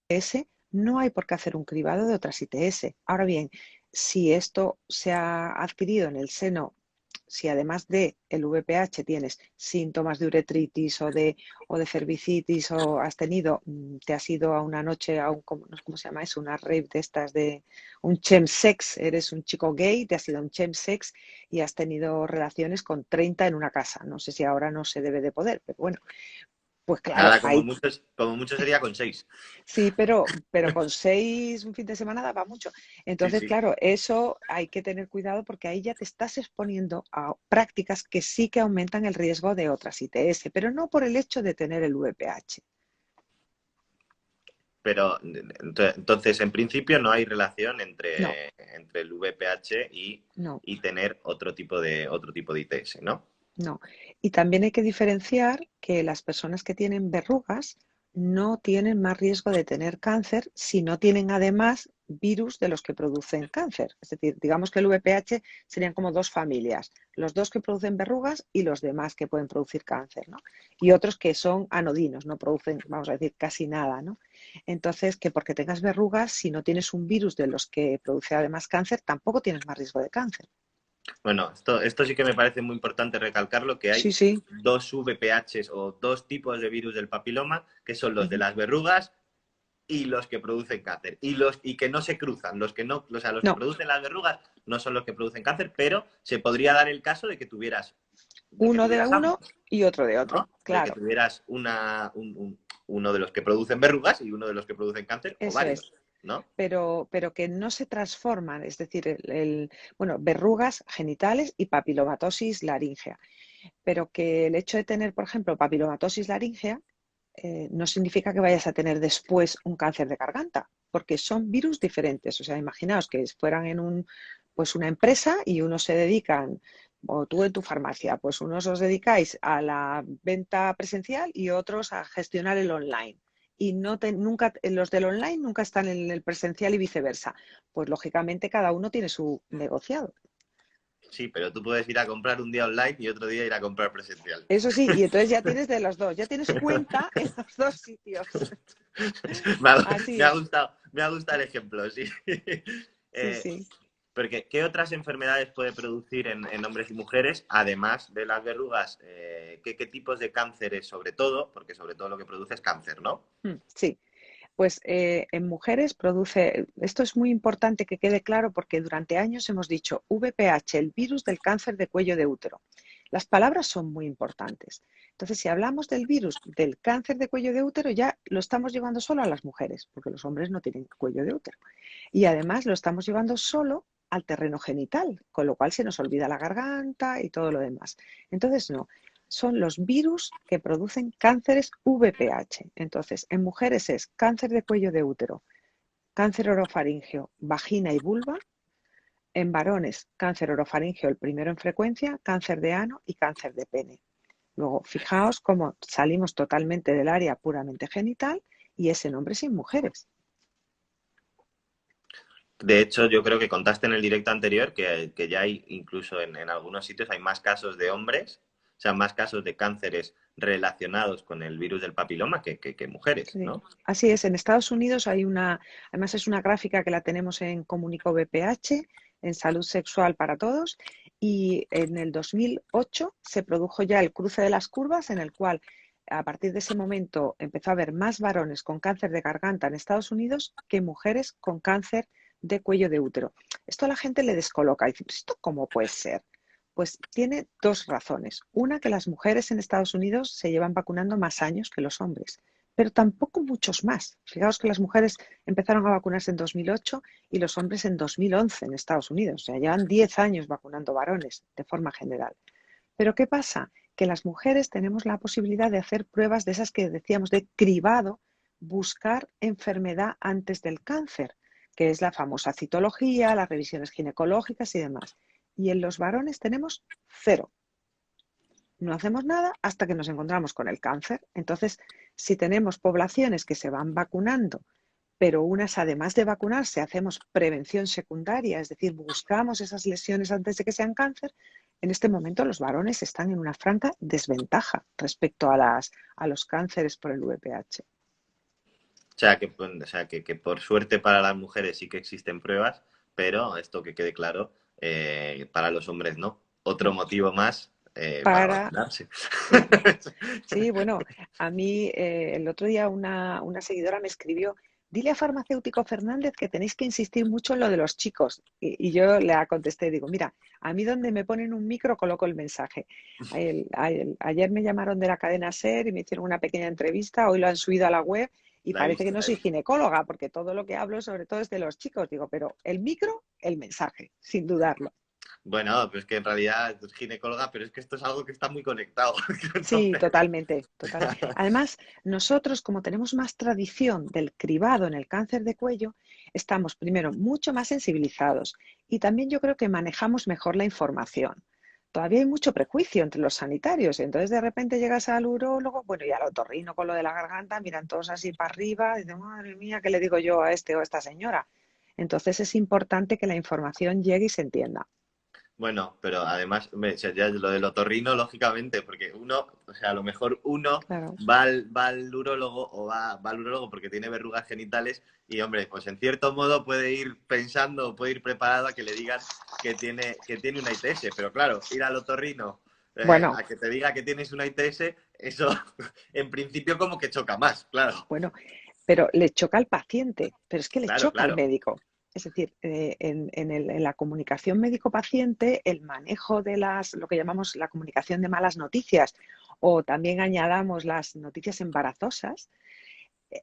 ITS, no hay por qué hacer un cribado de otras ITS. Ahora bien, si esto se ha adquirido en el seno, si además de el VPH tienes síntomas de uretritis o de cervicitis o has tenido, te has ido a una noche a un, no sé cómo se llama eso, una rave de estas de un chemsex, eres un chico gay, te has ido a un chemsex y has tenido relaciones con 30 en una casa. No sé si ahora no se debe de poder, pero bueno, pues claro, Ahora, hay. como mucho sería con 6. Sí, pero con 6 un fin de semana daba mucho. Sí, Entonces, sí. claro, eso hay que tener cuidado porque ahí ya te estás exponiendo a prácticas que sí que aumentan el riesgo de otras ITS, pero no por el hecho de tener el VPH. Pero entonces, en principio, no hay relación No, entre el VPH no, y tener otro tipo de ITS, ¿no? no. Y también hay que diferenciar que las personas que tienen verrugas no tienen más riesgo de tener cáncer si no tienen además virus de los que producen cáncer. Es decir, digamos que el VPH serían como dos familias, los dos que producen verrugas y los demás que pueden producir cáncer, ¿no? Y otros que son anodinos, no producen, vamos a decir, casi nada, ¿no? Entonces, que porque tengas verrugas, si no tienes un virus de los que produce además cáncer, tampoco tienes más riesgo de cáncer. Bueno, esto sí que me parece muy importante recalcarlo, que hay Sí, sí. dos VPHs o dos tipos de virus del papiloma, que son los de Ujú. las verrugas y los que producen cáncer. Y que no se cruzan. Los que no, o sea, los que No, producen las verrugas no son los que producen cáncer, pero se podría dar el caso de que uno de tuvieras uno ambos, y otro de otro, ¿no? De que claro, tuvieras uno de los que producen verrugas y uno de los que producen cáncer, o eso es. varios, ¿no? Pero que no se transforman, es decir, bueno, verrugas genitales y papilomatosis laríngea, pero que el hecho de tener, por ejemplo, papilomatosis laríngea no significa que vayas a tener después un cáncer de garganta, porque son virus diferentes. O sea, imaginaos que fueran en pues una empresa y unos se dedican, o tú en tu farmacia, pues unos os dedicáis a la venta presencial y otros a gestionar el online. Y nunca, los del online nunca están en el presencial y viceversa. Pues lógicamente cada uno tiene su negociado. Sí, pero tú puedes ir a comprar un día online y otro día ir a comprar presencial. Eso sí, y entonces ya tienes de los dos, ya tienes cuenta en los dos sitios. Así es. Me ha gustado el ejemplo, sí. Sí, Eh, sí. Porque, ¿qué otras enfermedades puede producir en hombres y mujeres, además de las verrugas? ¿Qué tipos de cánceres, sobre todo? Porque sobre todo lo que produce es cáncer, ¿no? Sí, pues en mujeres produce, esto es muy importante que quede claro porque durante años hemos dicho VPH, el virus del cáncer de cuello de útero. Las palabras son muy importantes. Entonces, si hablamos del virus del cáncer de cuello de útero, ya lo estamos llevando solo a las mujeres, porque los hombres no tienen cuello de útero. Y además lo estamos llevando solo al terreno genital, con lo cual se nos olvida la garganta y todo lo demás. Entonces, no, son los virus que producen cánceres VPH. Entonces, en mujeres es cáncer de cuello de útero, cáncer orofaríngeo, vagina y vulva. En varones, cáncer orofaríngeo el primero en frecuencia, cáncer de ano y cáncer de pene. Luego, fijaos cómo salimos totalmente del área puramente genital y es en hombres y en mujeres. De hecho, yo creo que contaste en el directo anterior que ya hay, incluso en algunos sitios, hay más casos de hombres, o sea, más casos de cánceres relacionados con el virus del papiloma que mujeres, Sí, ¿no? así es. En Estados Unidos hay además es una gráfica que la tenemos en Comunico BPH, en Salud Sexual para Todos, y en el 2008 se produjo ya el cruce de las curvas en el cual a partir de ese momento empezó a haber más varones con cáncer de garganta en Estados Unidos que mujeres con cáncer de cuello de útero. Esto a la gente le descoloca y dice, ¿esto cómo puede ser? Pues tiene dos razones. Una, que las mujeres en Estados Unidos se llevan vacunando más años que los hombres, pero tampoco muchos más. Fijaos que las mujeres empezaron a vacunarse en 2008 y los hombres en 2011 en Estados Unidos. O sea, llevan 10 años vacunando varones de forma general. Pero ¿qué pasa? Que las mujeres tenemos la posibilidad de hacer pruebas de esas que decíamos de cribado, buscar enfermedad antes del cáncer, que es la famosa citología, las revisiones ginecológicas y demás. Y en los varones tenemos cero. No hacemos nada hasta que nos encontramos con el cáncer. Entonces, si tenemos poblaciones que se van vacunando, pero unas, además de vacunarse, hacemos prevención secundaria, es decir, buscamos esas lesiones antes de que sean cáncer, en este momento los varones están en una franca desventaja respecto a los cánceres por el VPH. O sea, que por suerte para las mujeres sí que existen pruebas, pero esto que quede claro, para los hombres no. Otro motivo más para Para, vacunarse. sí, sí, bueno, a mí el otro día una seguidora me escribió, dile a Farmacéutico Fernández que tenéis que insistir mucho en lo de los chicos. Y yo le contesté, digo, mira, a mí donde me ponen un micro coloco el mensaje. Ayer me llamaron de la cadena SER y me hicieron una pequeña entrevista, hoy lo han subido a la web y La he parece que visto, no la he soy visto. ginecóloga, porque todo lo que hablo sobre todo es de los chicos. Digo, pero el micro, el mensaje, sin dudarlo. Bueno, pues que en realidad es ginecóloga, pero es que esto es algo que está muy conectado. Sí, Entonces, totalmente, total. Además, nosotros, como tenemos más tradición del cribado en el cáncer de cuello, estamos primero mucho más sensibilizados y también yo creo que manejamos mejor la información. Todavía hay mucho prejuicio entre los sanitarios, entonces de repente llegas al urólogo, bueno, y al otorrino con lo de la garganta, miran todos así para arriba, y dicen, madre mía, ¿qué le digo yo a este o a esta señora? Entonces es importante que la información llegue y se entienda. bueno, pero además, o sea, ya lo del otorrino, lógicamente, porque uno, o sea, a lo mejor uno Claro. va al urólogo o va al urólogo porque tiene verrugas genitales y, hombre, pues en cierto modo puede ir pensando, puede ir preparado a que le digan que tiene una ITS, pero claro, ir al otorrino Bueno, a que te diga que tienes una ITS, eso en principio como que choca más, claro, bueno, pero le choca al paciente, pero es que le claro, choca al claro. médico. Es decir, en la comunicación médico-paciente, el manejo de lo que llamamos la comunicación de malas noticias, o también añadamos las noticias embarazosas,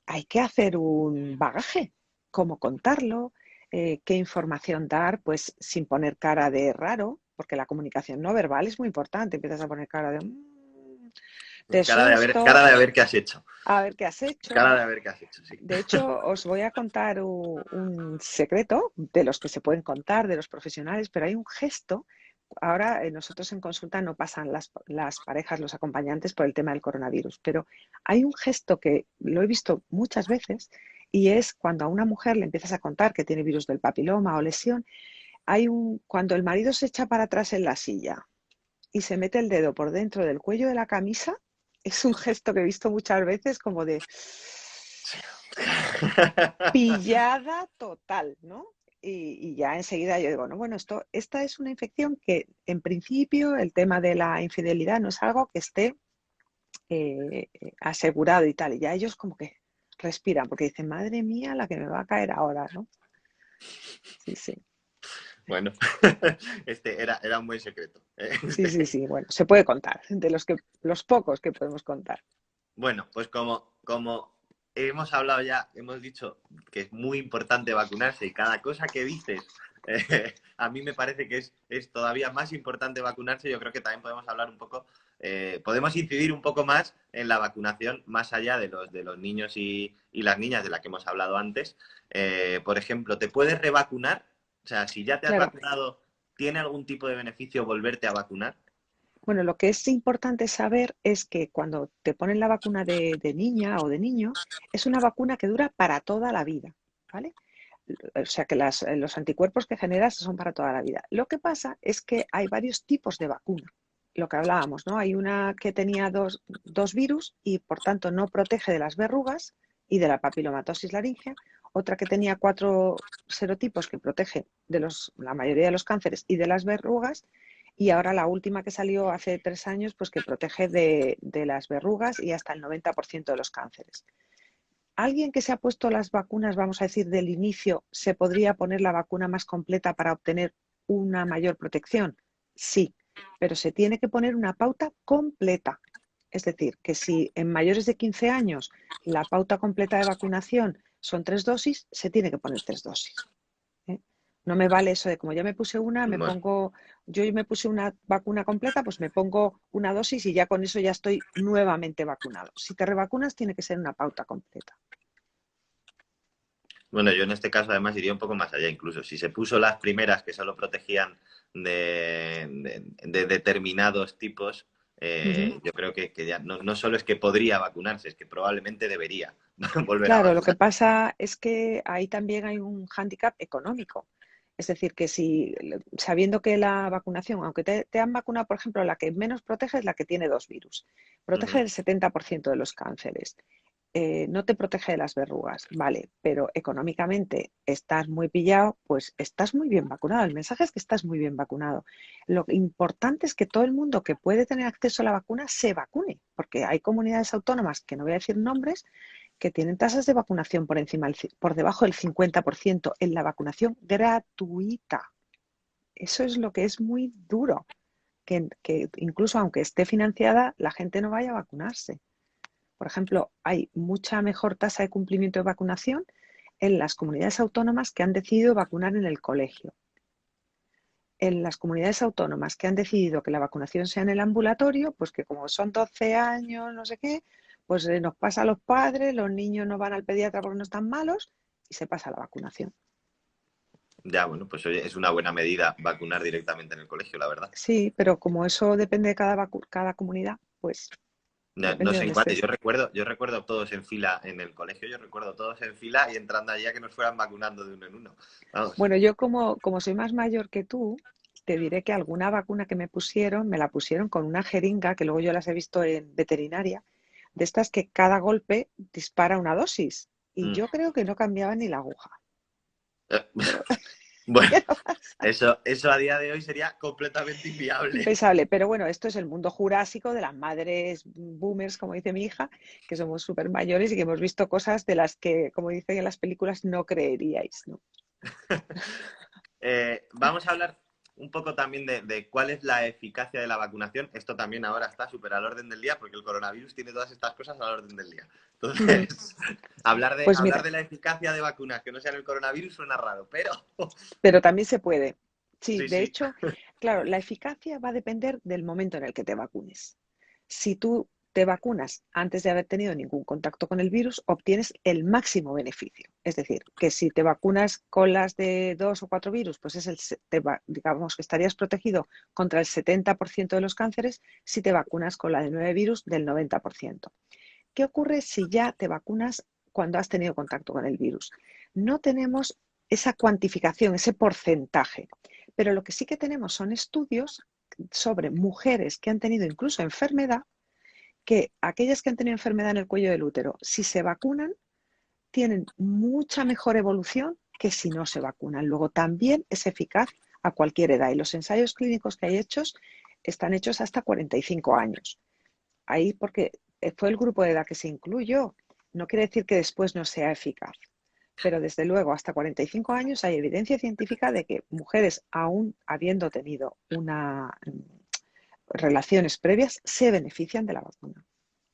hay que hacer un bagaje, cómo contarlo, qué información dar, pues sin poner cara de raro, porque la comunicación no verbal es muy importante. Empiezas a poner cara de te Cara susto, de haber qué has hecho. a ver qué has hecho, Cara ¿no? de haber qué has hecho, sí. De hecho, os voy a contar un secreto de los que se pueden contar, de los profesionales, pero hay un gesto. Ahora nosotros en consulta no pasan las parejas, los acompañantes por el tema del coronavirus, pero hay un gesto que lo he visto muchas veces y es cuando a una mujer le empiezas a contar que tiene virus del papiloma o lesión, cuando el marido se echa para atrás en la silla y se mete el dedo por dentro del cuello de la camisa, es un gesto que he visto muchas veces como de pillada total, ¿no? Y ya enseguida yo digo, no, bueno, esta es una infección que en principio el tema de la infidelidad no es algo que esté asegurado y tal. Y ya ellos como que respiran porque dicen, madre mía, la que me va a caer ahora, ¿no? Sí, sí, Bueno, era un buen secreto. sí, sí, sí. Bueno, se puede contar, de los pocos que podemos contar. Bueno, pues como hemos hablado ya, hemos dicho que es muy importante vacunarse y cada cosa que dices a mí me parece que es todavía más importante vacunarse. Yo creo que también podemos hablar un poco, podemos incidir un poco más en la vacunación, más allá de los niños y las niñas de la que hemos hablado antes. Por ejemplo, ¿te puedes revacunar? O sea, si ya te has Claro. vacunado, ¿tiene algún tipo de beneficio volverte a vacunar? Bueno, lo que es importante saber es que cuando te ponen la vacuna de niña o de niño, es una vacuna que dura para toda la vida, ¿vale? O sea que los anticuerpos que generas son para toda la vida. Lo que pasa es que hay varios tipos de vacuna. Lo que hablábamos, ¿no? Hay una que tenía dos virus y por tanto no protege de las verrugas y de la papilomatosis laringea. Otra que tenía 4 serotipos que protege de la mayoría de los cánceres y de las verrugas. Y ahora la última que salió hace 3 años, pues que protege de las verrugas y hasta el 90% de los cánceres. ¿Alguien que se ha puesto las vacunas, vamos a decir, del inicio, se podría poner la vacuna más completa para obtener una mayor protección? Sí, pero se tiene que poner una pauta completa. Es decir, que si en mayores de 15 años la pauta completa de vacunación son 3 dosis, se tiene que poner 3 dosis. ¿Eh? No me vale eso de como ya me puse una, Bueno, yo me puse una vacuna completa, pues me pongo una dosis y ya con eso ya estoy nuevamente vacunado. Si te revacunas, tiene que ser una pauta completa. bueno, yo en este caso además iría un poco más allá incluso. Si se puso las primeras que solo protegían de determinados tipos, Ujú. yo creo que ya no solo es que podría vacunarse, es que probablemente debería volver a Claro, lo que vacunar. pasa es que ahí también hay un hándicap económico. Es decir, que si sabiendo que la vacunación, aunque te han vacunado, por ejemplo, la que menos protege es la que tiene 2 virus, protege Ujú. el 70% de los cánceres. No te protege de las verrugas, vale, pero económicamente estás muy pillado, pues estás muy bien vacunado. El mensaje es que estás muy bien vacunado. Lo importante es que todo el mundo que puede tener acceso a la vacuna se vacune, porque hay comunidades autónomas, que no voy a decir nombres, que tienen tasas de vacunación por debajo del 50% en la vacunación gratuita. Eso es lo que es muy duro, que incluso aunque esté financiada, la gente no vaya a vacunarse. Por ejemplo, hay mucha mejor tasa de cumplimiento de vacunación en las comunidades autónomas que han decidido vacunar en el colegio. En las comunidades autónomas que han decidido que la vacunación sea en el ambulatorio, pues que como son 12 años, no sé qué, pues nos pasa a los padres, los niños no van al pediatra porque no están malos y se pasa la vacunación. Ya, bueno, pues oye, es una buena medida vacunar directamente en el colegio, la verdad. Sí, pero como eso depende de cada comunidad, pues No depende de sé dónde igual, estés. yo recuerdo todos en fila en el colegio, yo recuerdo todos en fila y entrando allí a que nos fueran vacunando de uno en uno. Vamos. Bueno, yo como soy más mayor que tú, te diré que alguna vacuna que me pusieron, me la pusieron con una jeringa, que luego yo las he visto en veterinaria, de estas que cada golpe dispara una dosis. Y Mm. yo creo que no cambiaba ni la aguja. Pero, Bueno, pero pasa, eso a día de hoy sería completamente inviable. impensable. Pero bueno, esto es el mundo jurásico de las madres boomers, como dice mi hija, que somos súper mayores y que hemos visto cosas de las que, como dicen en las películas, no creeríais, ¿no? Vamos a hablar un poco también de cuál es la eficacia de la vacunación. Esto también ahora está súper al orden del día porque el coronavirus tiene todas estas cosas al orden del día. Ujú. Entonces, Pues hablar mira, de la eficacia de vacunas que no sean el coronavirus suena raro, pero pero también se puede. Sí, sí, de sí. hecho, claro, la eficacia va a depender del momento en el que te vacunes. Si tú te vacunas antes de haber tenido ningún contacto con el virus, obtienes el máximo beneficio. Es decir, que si te vacunas con las de 2 o 4 virus, pues digamos que estarías protegido contra el 70% de los cánceres. Si te vacunas con la de 9 virus, del 90%. ¿Qué ocurre si ya te vacunas cuando has tenido contacto con el virus? No tenemos esa cuantificación, ese porcentaje, pero lo que sí que tenemos son estudios sobre mujeres que han tenido incluso enfermedad, que aquellas que han tenido enfermedad en el cuello del útero, si se vacunan, tienen mucha mejor evolución que si no se vacunan. Luego también es eficaz a cualquier edad y los ensayos clínicos que hay hechos están hechos hasta 45 años. Ahí porque fue el grupo de edad que se incluyó, no quiere decir que después no sea eficaz. Pero desde luego, hasta 45 años hay evidencia científica de que mujeres, aún habiendo tenido relaciones previas, se benefician de la vacuna.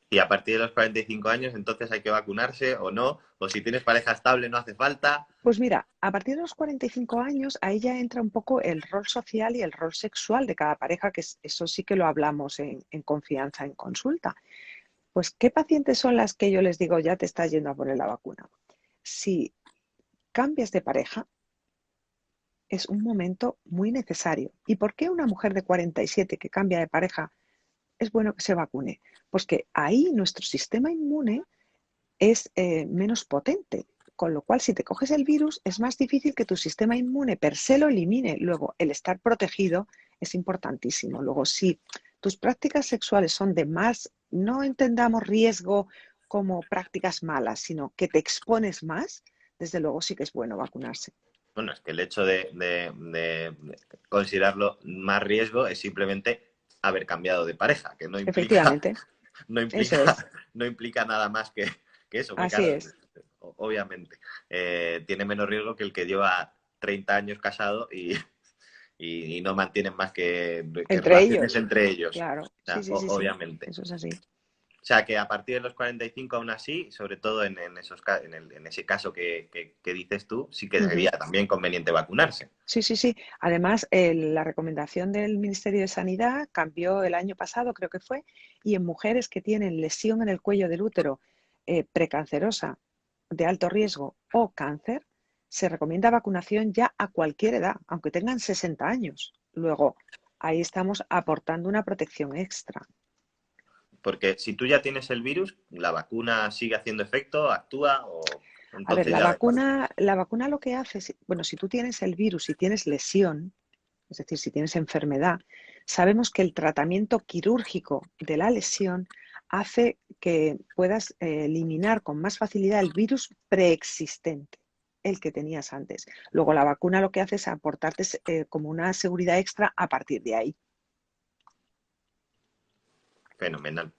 Y a partir de los 45 años, entonces hay que vacunarse o no, o si tienes pareja estable no hace falta. Pues mira, a partir de los 45 años, ahí ya entra un poco el rol social y el rol sexual de cada pareja, que eso sí que lo hablamos en confianza, en consulta. Pues, ¿qué pacientes son las que yo les digo, ya te estás yendo a poner la vacuna? Si cambias de pareja, es un momento muy necesario. ¿Y por qué una mujer de 47 que cambia de pareja es bueno que se vacune? Pues que ahí nuestro sistema inmune es menos potente, con lo cual si te coges el virus es más difícil que tu sistema inmune per se lo elimine. Luego, el estar protegido es importantísimo. Luego, si tus prácticas sexuales son de más, no entendamos riesgo como prácticas malas, sino que te expones más, desde luego sí que es bueno vacunarse. Bueno, es que el hecho de considerarlo más riesgo es simplemente haber cambiado de pareja, que no implica, Efectivamente, no eso es, implica, no implica nada más que eso, porque así claro, es. obviamente, tiene menos riesgo que el que lleva 30 años casado y no mantienen más que Entre relaciones ellos, entre ellos. claro, O sí, sea, sí, sí, sí, obviamente. eso es así. O sea, que a partir de los 45 aún así, sobre todo en ese caso que dices tú, sí que Ujú. sería también conveniente vacunarse. Sí, sí, sí. Además, la recomendación del Ministerio de Sanidad cambió el año pasado, creo que fue, y en mujeres que tienen lesión en el cuello del útero precancerosa de alto riesgo o cáncer, se recomienda vacunación ya a cualquier edad, aunque tengan 60 años. Luego, ahí estamos aportando una protección extra. Porque si tú ya tienes el virus, ¿la vacuna sigue haciendo efecto, actúa o A ver, entonces ya da igual? la vacuna lo que hace, bueno, si tú tienes el virus y tienes lesión, es decir, si tienes enfermedad, sabemos que el tratamiento quirúrgico de la lesión hace que puedas eliminar con más facilidad el virus preexistente, el que tenías antes. Luego la vacuna lo que hace es aportarte como una seguridad extra a partir de ahí. Fenomenal.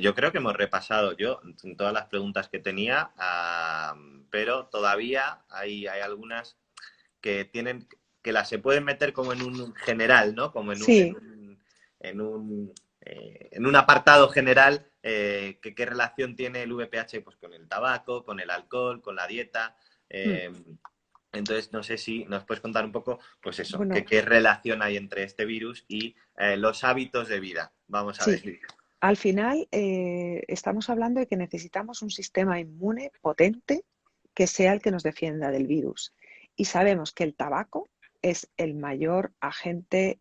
Yo creo que hemos repasado yo todas las preguntas que tenía, pero todavía hay algunas que tienen, que las se pueden meter como en un general, ¿no? Como Sí, en un apartado general, que qué relación tiene el VPH pues, con el tabaco, con el alcohol, con la dieta. mm, eh, entonces, no sé si nos puedes contar un poco, pues eso, bueno, qué relación hay entre este virus y los hábitos de vida, vamos a sí. decir. Al final estamos hablando de que necesitamos un sistema inmune potente que sea el que nos defienda del virus. Y sabemos que el tabaco es el mayor agente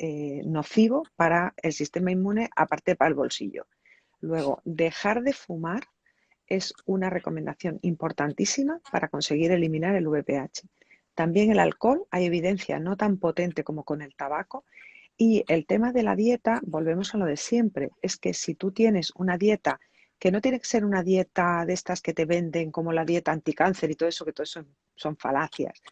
nocivo para el sistema inmune, aparte para el bolsillo. Luego, dejar de fumar es una recomendación importantísima para conseguir eliminar el VPH. También el alcohol, hay evidencia no tan potente como con el tabaco. Y el tema de la dieta, volvemos a lo de siempre, es que si tú tienes una dieta que no tiene que ser una dieta de estas que te venden como la dieta anticáncer y todo eso, que todo eso son falacias,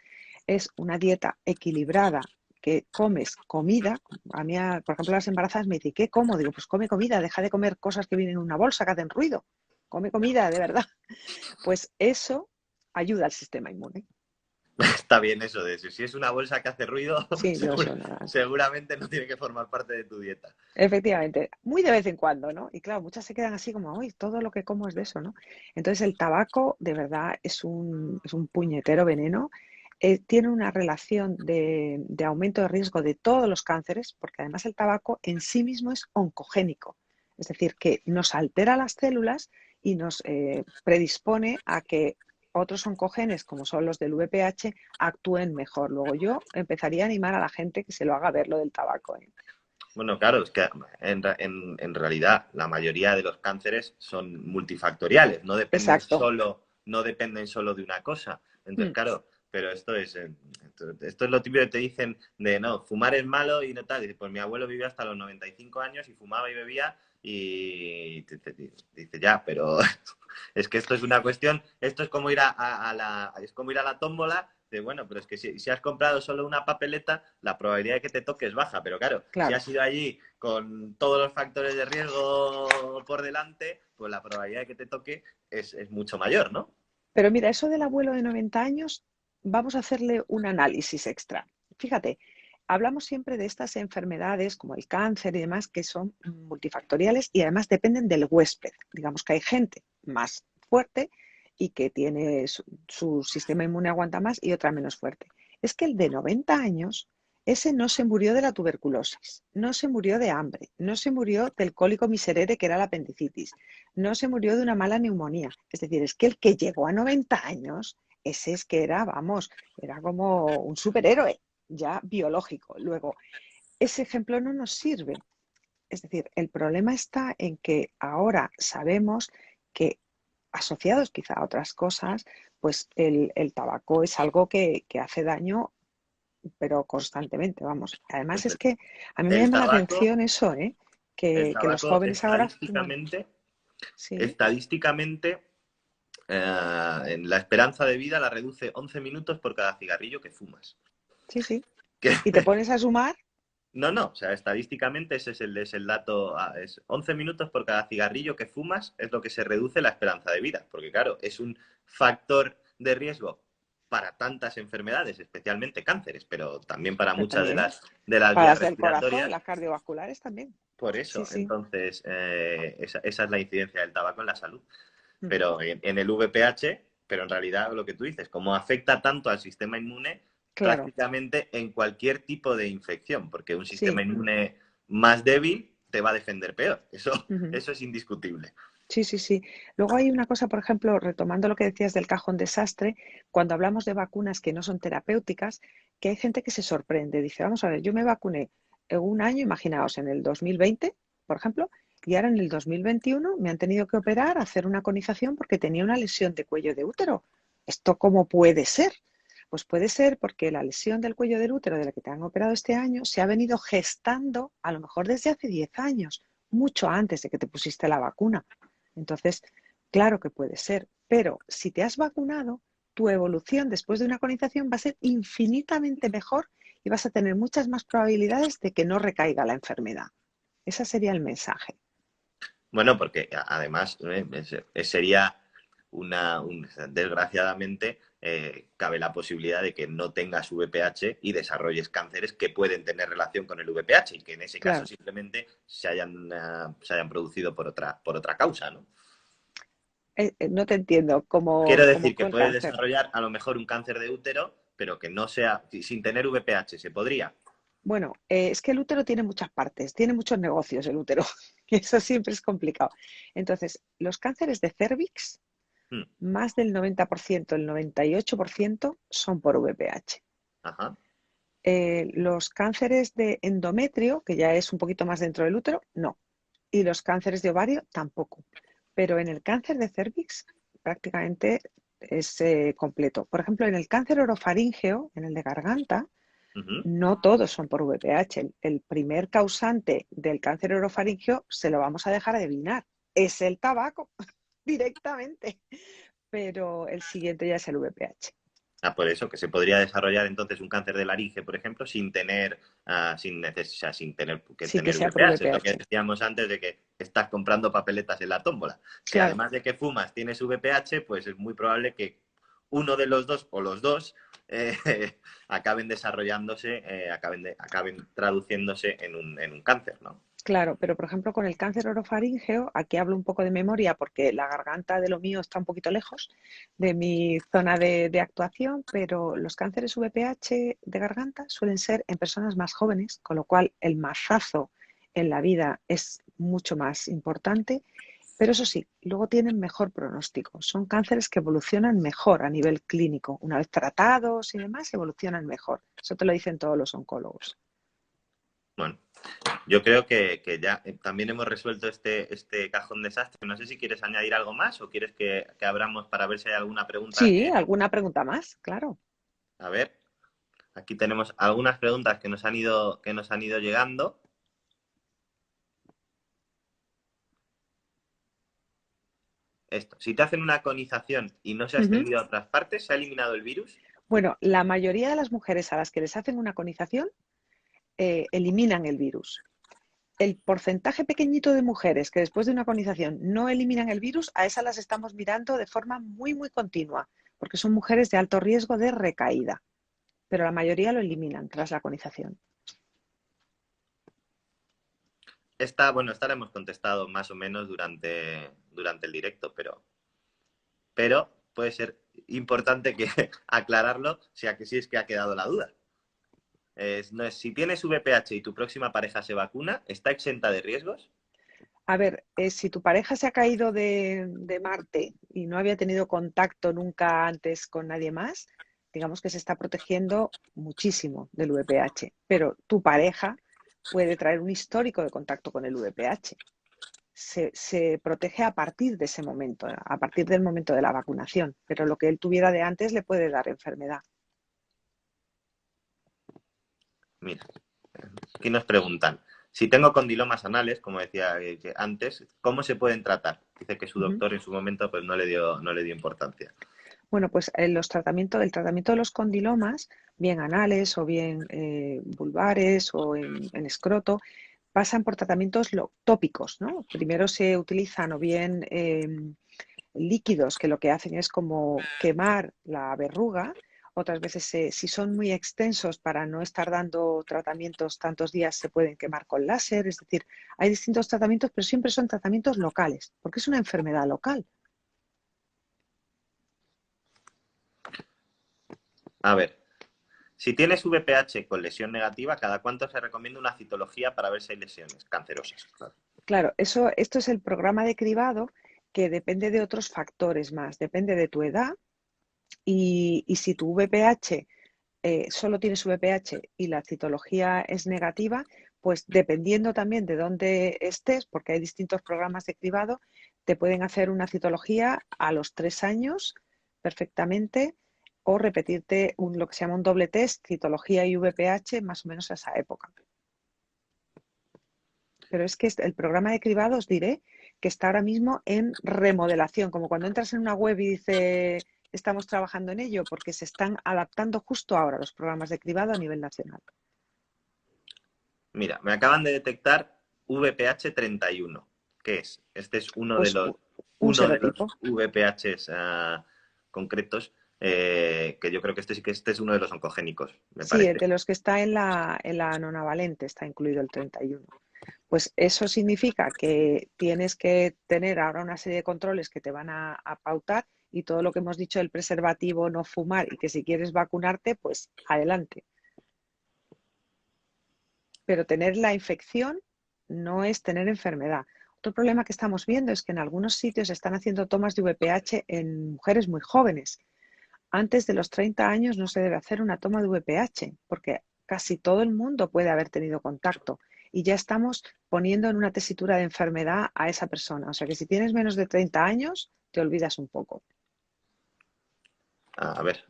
es una dieta equilibrada, que comes comida. A mí, por ejemplo, las embarazadas me dicen, ¿qué como? Digo, pues come comida, deja de comer cosas que vienen en una bolsa que hacen ruido, come comida, de verdad. Pues eso ayuda al sistema inmune. Está bien eso de si es una bolsa que hace ruido, Sí, yo eso nada. seguramente no tiene que formar parte de tu dieta. Efectivamente, muy de vez en cuando, ¿no? Y claro, muchas se quedan así como, uy, todo lo que como es de eso, ¿no? Entonces el tabaco de verdad es un puñetero veneno. Tiene una relación de aumento de riesgo de todos los cánceres, porque además el tabaco en sí mismo es oncogénico, es decir, que nos altera las células y nos predispone a que otros oncogenes, como son los del VPH, actúen mejor. Luego yo empezaría a animar a la gente que se lo haga ver lo del tabaco, ¿eh? Bueno, claro, es que en realidad la mayoría de los cánceres son multifactoriales, Exacto. no dependen solo de una cosa. Entonces, Mm, claro, pero esto es lo típico que te dicen de no, fumar es malo y no tal. Dice, pues mi abuelo vivió hasta los 95 años y fumaba y bebía y dice ya, pero es que esto es una cuestión, esto es como ir es como ir a la tómbola de, bueno, pero es que si has comprado solo una papeleta, la probabilidad de que te toque es baja. Pero claro, si claro. has ido allí con todos los factores de riesgo por delante, pues la probabilidad de que te toque es mucho mayor, ¿no? Pero mira, eso del abuelo de 90 años, vamos a hacerle un análisis extra. Fíjate, hablamos siempre de estas enfermedades como el cáncer y demás que son multifactoriales y además dependen del huésped. Digamos que hay gente más fuerte y que tiene su sistema inmune aguanta más y otra menos fuerte. Es que el de 90 años, ese no se murió de la tuberculosis, no se murió de hambre, no se murió del cólico miserere que era la apendicitis, no se murió de una mala neumonía. Es decir, es que el que llegó a 90 años, ese es que era, vamos, era como un superhéroe ya biológico. Luego, ese ejemplo no nos sirve. Es decir, el problema está en que ahora sabemos que asociados quizá a otras cosas, pues el tabaco es algo que hace daño, pero constantemente, vamos. Además es que a mí me El llama la tabaco, atención eso, ¿eh? Que los jóvenes ahora fuman. Sí, estadísticamente, en la esperanza de vida la reduce 11 minutos por cada cigarrillo que fumas. sí, sí. Que- Y te pones a sumar, No, o sea, estadísticamente ese es el dato, es 11 minutos por cada cigarrillo que fumas es lo que se reduce la esperanza de vida, porque claro, es un factor de riesgo para tantas enfermedades, especialmente cánceres, pero también para pero muchas también de las para vías las del corazón, respiratorias. las cardiovasculares también. Por Sí, eso, sí. entonces, esa es la incidencia del tabaco en la salud. Ujú. Pero en el VPH, pero en realidad lo que tú dices, como afecta tanto al sistema inmune, Claro, prácticamente en cualquier tipo de infección, porque un sistema sí. inmune más débil te va a defender peor. Ujú. Eso es indiscutible. Sí, sí, sí. Luego hay una cosa, por ejemplo, retomando lo que decías del cajón desastre, cuando hablamos de vacunas que no son terapéuticas, que hay gente que se sorprende. Dice, vamos a ver, yo me vacuné en un año, imaginaos, en el 2020, por ejemplo, y ahora en el 2021 me han tenido que operar, hacer una conización porque tenía una lesión de cuello de útero. ¿Esto cómo puede ser? Pues puede ser porque la lesión del cuello del útero de la que te han operado este año se ha venido gestando a lo mejor desde hace 10 años, mucho antes de que te pusiste la vacuna. Entonces, claro que puede ser, pero si te has vacunado, tu evolución después de una colonización va a ser infinitamente mejor y vas a tener muchas más probabilidades de que no recaiga la enfermedad. Ese sería el mensaje. Bueno, porque además sería desgraciadamente, cabe la posibilidad de que no tengas VPH y desarrolles cánceres que pueden tener relación con el VPH y que en ese caso Claro, simplemente se hayan producido por otra causa, ¿no? no te entiendo Quiero como decir que fue el puedes cáncer. desarrollar a lo mejor un cáncer de útero, pero que no sea sin tener VPH. ¿Se podría? Bueno, es que el útero tiene muchas partes, tiene muchos negocios el útero, y eso siempre es complicado. Entonces, los cánceres de cérvix, Hmm. más del 90%, el 98% son por VPH. Ajá. Los cánceres de endometrio, que ya es un poquito más dentro del útero, no. Y los cánceres de ovario tampoco. Pero en el cáncer de cérvix prácticamente es completo. Por ejemplo, en el cáncer orofaríngeo, en el de garganta, Ujú. no todos son por VPH. El primer causante del cáncer orofaríngeo se lo vamos a dejar adivinar. Es el tabaco, directamente. Pero el siguiente ya es el VPH. Por eso, que se podría desarrollar entonces un cáncer de laringe, por ejemplo, sin tener, o sea, sin tener que Sí que tener sea por VPH. Es lo que VPH. decíamos antes de que estás comprando papeletas en la tómbola. Si Claro. además de que fumas tienes VPH, pues es muy probable que uno de los dos o los dos eh, acaben desarrollándose, acaben traduciéndose en un cáncer, ¿no? Claro, pero por ejemplo con el cáncer orofaríngeo, aquí hablo un poco de memoria porque la garganta de lo mío está un poquito lejos de mi zona de actuación, pero los cánceres VPH de garganta suelen ser en personas más jóvenes, con lo cual el mazazo en la vida es mucho más importante, pero eso sí, luego tienen mejor pronóstico. Son cánceres que evolucionan mejor a nivel clínico. Una vez tratados y demás, evolucionan mejor. Eso te lo dicen todos los oncólogos. Bueno, yo creo que ya también hemos resuelto este cajón desastre. No sé si quieres añadir algo más o quieres que abramos para ver si hay alguna pregunta Sí, que... ¿alguna pregunta más? Claro. A ver, aquí tenemos algunas preguntas que nos han ido llegando. Esto, si te hacen una conización y no se ha Ujú. extendido a otras partes, ¿se ha eliminado el virus? Bueno, la mayoría de las mujeres a las que les hacen una conización eliminan el virus. El porcentaje pequeñito de mujeres que después de una conización no eliminan el virus, a esas las estamos mirando de forma muy, muy continua, porque son mujeres de alto riesgo de recaída, pero la mayoría lo eliminan tras la conización. Bueno, esta la hemos contestado más o menos durante el directo, pero puede ser importante que aclararlo, si es que ha quedado la duda. No es, si tienes VPH y tu próxima pareja se vacuna, ¿está exenta de riesgos? A ver, si tu pareja se ha caído de Marte y no había tenido contacto nunca antes con nadie más, digamos que se está protegiendo muchísimo del VPH, pero tu pareja puede traer un histórico de contacto con el VPH. Se protege a partir de ese momento, a partir del momento de la vacunación, pero lo que él tuviera de antes le puede dar enfermedad. Mira, aquí nos preguntan, si tengo condilomas anales, como decía antes, ¿cómo se pueden tratar? Dice que su doctor en su momento pues no le dio importancia. Bueno, pues el tratamiento de los condilomas, bien anales o bien vulvares o en escroto, pasan por tratamientos tópicos, ¿no? Primero se utilizan o bien líquidos que lo que hacen es como quemar la verruga. Otras veces, si son muy extensos para no estar dando tratamientos tantos días, se pueden quemar con láser. Es decir, hay distintos tratamientos, pero siempre son tratamientos locales, porque es una enfermedad local. A ver, si tienes VPH con lesión negativa, ¿cada cuánto se recomienda una citología para ver si hay lesiones cancerosas? Claro, esto es el programa de cribado que depende de otros factores más. Depende de tu edad y si tu VPH solo tienes VPH y la citología es negativa, pues dependiendo también de dónde estés, porque hay distintos programas de cribado, te pueden hacer una citología a los 3 años perfectamente o repetirte lo que se llama un doble test, citología y VPH, más o menos a esa época. Pero es que el programa de cribado os diré que está ahora mismo en remodelación, como cuando entras en una web y dice estamos trabajando en ello, porque se están adaptando justo ahora los programas de cribado a nivel nacional. Mira, me acaban de detectar VPH 31. ¿Qué es? Este es Pues un uno de los serotipo. VPHs concretos, que yo creo que este es uno de los oncogénicos, me Sí, parece. de los que está en la nonavalente está incluido el 31. Pues eso significa que tienes que tener ahora una serie de controles que te van a pautar y todo lo que hemos dicho del preservativo, no fumar y que si quieres vacunarte, pues adelante. Pero tener la infección no es tener enfermedad. Otro problema que estamos viendo es que en algunos sitios están haciendo tomas de VPH en mujeres muy jóvenes. Antes de los 30 años no se debe hacer una toma de VPH porque casi todo el mundo puede haber tenido contacto y ya estamos poniendo en una tesitura de enfermedad a esa persona. O sea que si tienes menos de 30 años, te olvidas un poco. A ver,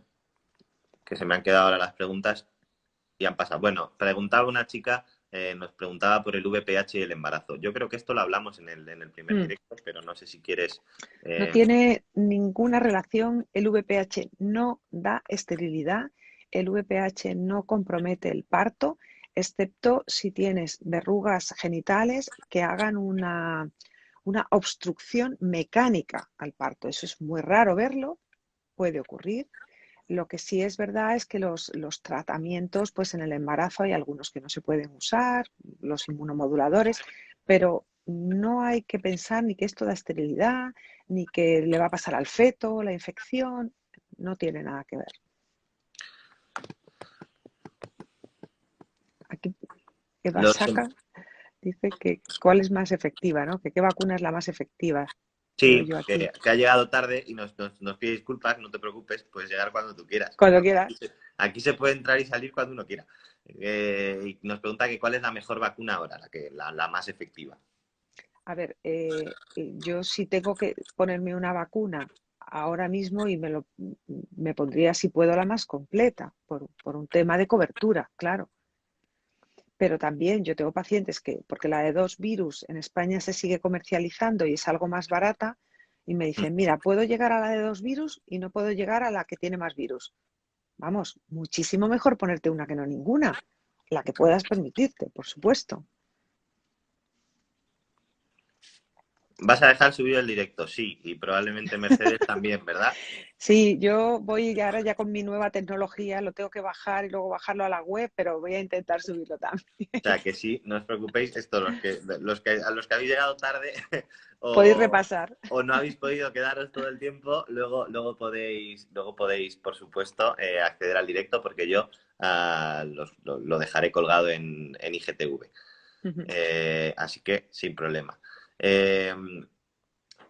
que se me han quedado ahora las preguntas y han pasado. Bueno, preguntaba una chica, nos preguntaba por el VPH y el embarazo. Yo creo que esto lo hablamos en el primer directo, pero no sé si quieres... No tiene ninguna relación. El VPH no da esterilidad. El VPH no compromete el parto, excepto si tienes verrugas genitales que hagan una obstrucción mecánica al parto. Eso es muy raro verlo, puede ocurrir. Lo que sí es verdad es que los tratamientos, pues en el embarazo hay algunos que no se pueden usar, los inmunomoduladores, pero no hay que pensar ni que esto da esterilidad, ni que le va a pasar al feto, la infección, no tiene nada que ver. Aquí Eva los, Saca dice que cuál es más efectiva, ¿no? Que qué vacuna es la más efectiva. Veo Sí, yo aquí. que ha llegado tarde y nos pide disculpas, no te preocupes, puedes llegar cuando tú quieras. Cuando quieras. Aquí se puede entrar y salir cuando uno quiera. Y nos pregunta que cuál es la mejor vacuna ahora, la más efectiva. A ver, yo sí tengo que ponerme una vacuna ahora mismo y me pondría, si puedo, la más completa, por un tema de cobertura, claro. Pero también yo tengo pacientes porque la de 2 virus en España se sigue comercializando y es algo más barata, y me dicen, mira, puedo llegar a la de 2 virus y no puedo llegar a la que tiene más virus. Vamos, muchísimo mejor ponerte una que no ninguna, la que puedas permitirte, por supuesto. ¿Vas a dejar subido el directo? Sí, y probablemente Mercedes también, ¿verdad? Sí, yo voy ahora ya con mi nueva tecnología, lo tengo que bajar y luego bajarlo a la web, pero voy a intentar subirlo también. O sea, que sí, no os preocupéis, esto, a los que habéis llegado tarde Podéis o, repasar. o no habéis podido quedaros todo el tiempo, luego podéis, por supuesto, acceder al directo porque yo lo dejaré colgado en IGTV. Ujú. Así que sin problema.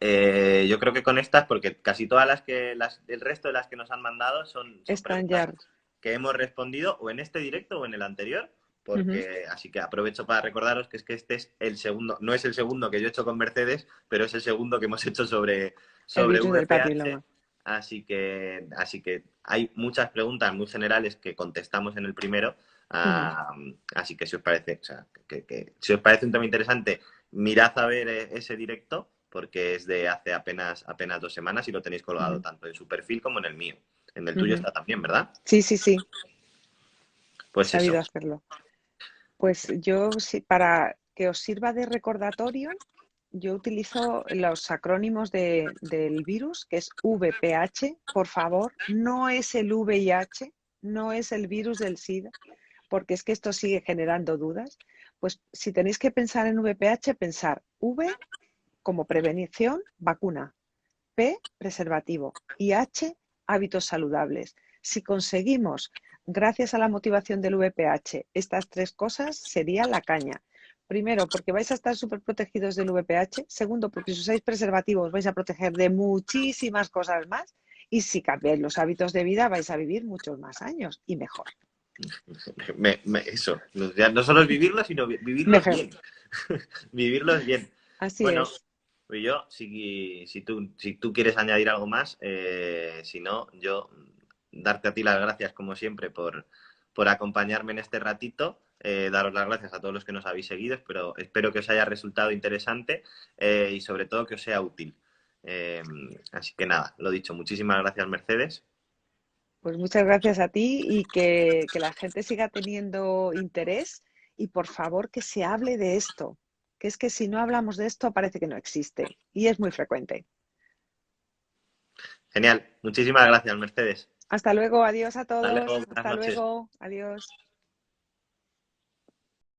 Eh, yo creo que con estas, porque casi todas el resto de las que nos han mandado son Están preguntas ya. que hemos respondido o en este directo o en el anterior, Ujú. porque así que aprovecho para recordaros que este es el segundo, no es el segundo que yo he hecho con Mercedes, pero es el segundo que hemos hecho sobre, El sobre virus del VPH, papiloma. así que hay muchas preguntas muy generales que contestamos en el primero, Ujú. ah, así que si os parece, o sea, que si os parece un tema interesante, mirad a ver ese directo, porque es de hace apenas 2 semanas y lo tenéis colgado Ujú. tanto en su perfil como en el mío. En el tuyo Ujú. está también, ¿verdad? Sí, sí, sí, he Pues eso. sabido hacerlo. Pues yo, sí, para que os sirva de recordatorio, yo utilizo los acrónimos del virus, que es VPH, por favor, no es el VIH, no es el virus del SIDA, porque es que esto sigue generando dudas. Pues si tenéis que pensar en VPH, pensar V como prevención, vacuna, P, preservativo y H, hábitos saludables. Si conseguimos, gracias a la motivación del VPH, estas tres cosas, sería la caña. Primero, porque vais a estar súper protegidos del VPH. Segundo, porque si usáis preservativos vais a proteger de muchísimas cosas más. Y si cambiáis los hábitos de vida, vais a vivir muchos más años y mejor. Eso. Ya no solo es vivirlos, sino vivirlos Mejor. bien. Vivirlos bien. Así Bueno, es. pues yo, si tú quieres añadir algo más, si no, yo darte a ti las gracias, como siempre, por acompañarme en este ratito. Daros las gracias a todos los que nos habéis seguido, pero espero que os haya resultado interesante y sobre todo que os sea útil. Eh, Así que nada, lo dicho, muchísimas gracias, Mercedes. Pues muchas gracias a ti y que la gente siga teniendo interés y por favor que se hable de esto, que es que si no hablamos de esto parece que no existe y es muy frecuente. Genial, muchísimas gracias, Mercedes. Hasta luego, adiós a Hasta luego, todos, buenas hasta noches. luego, adiós.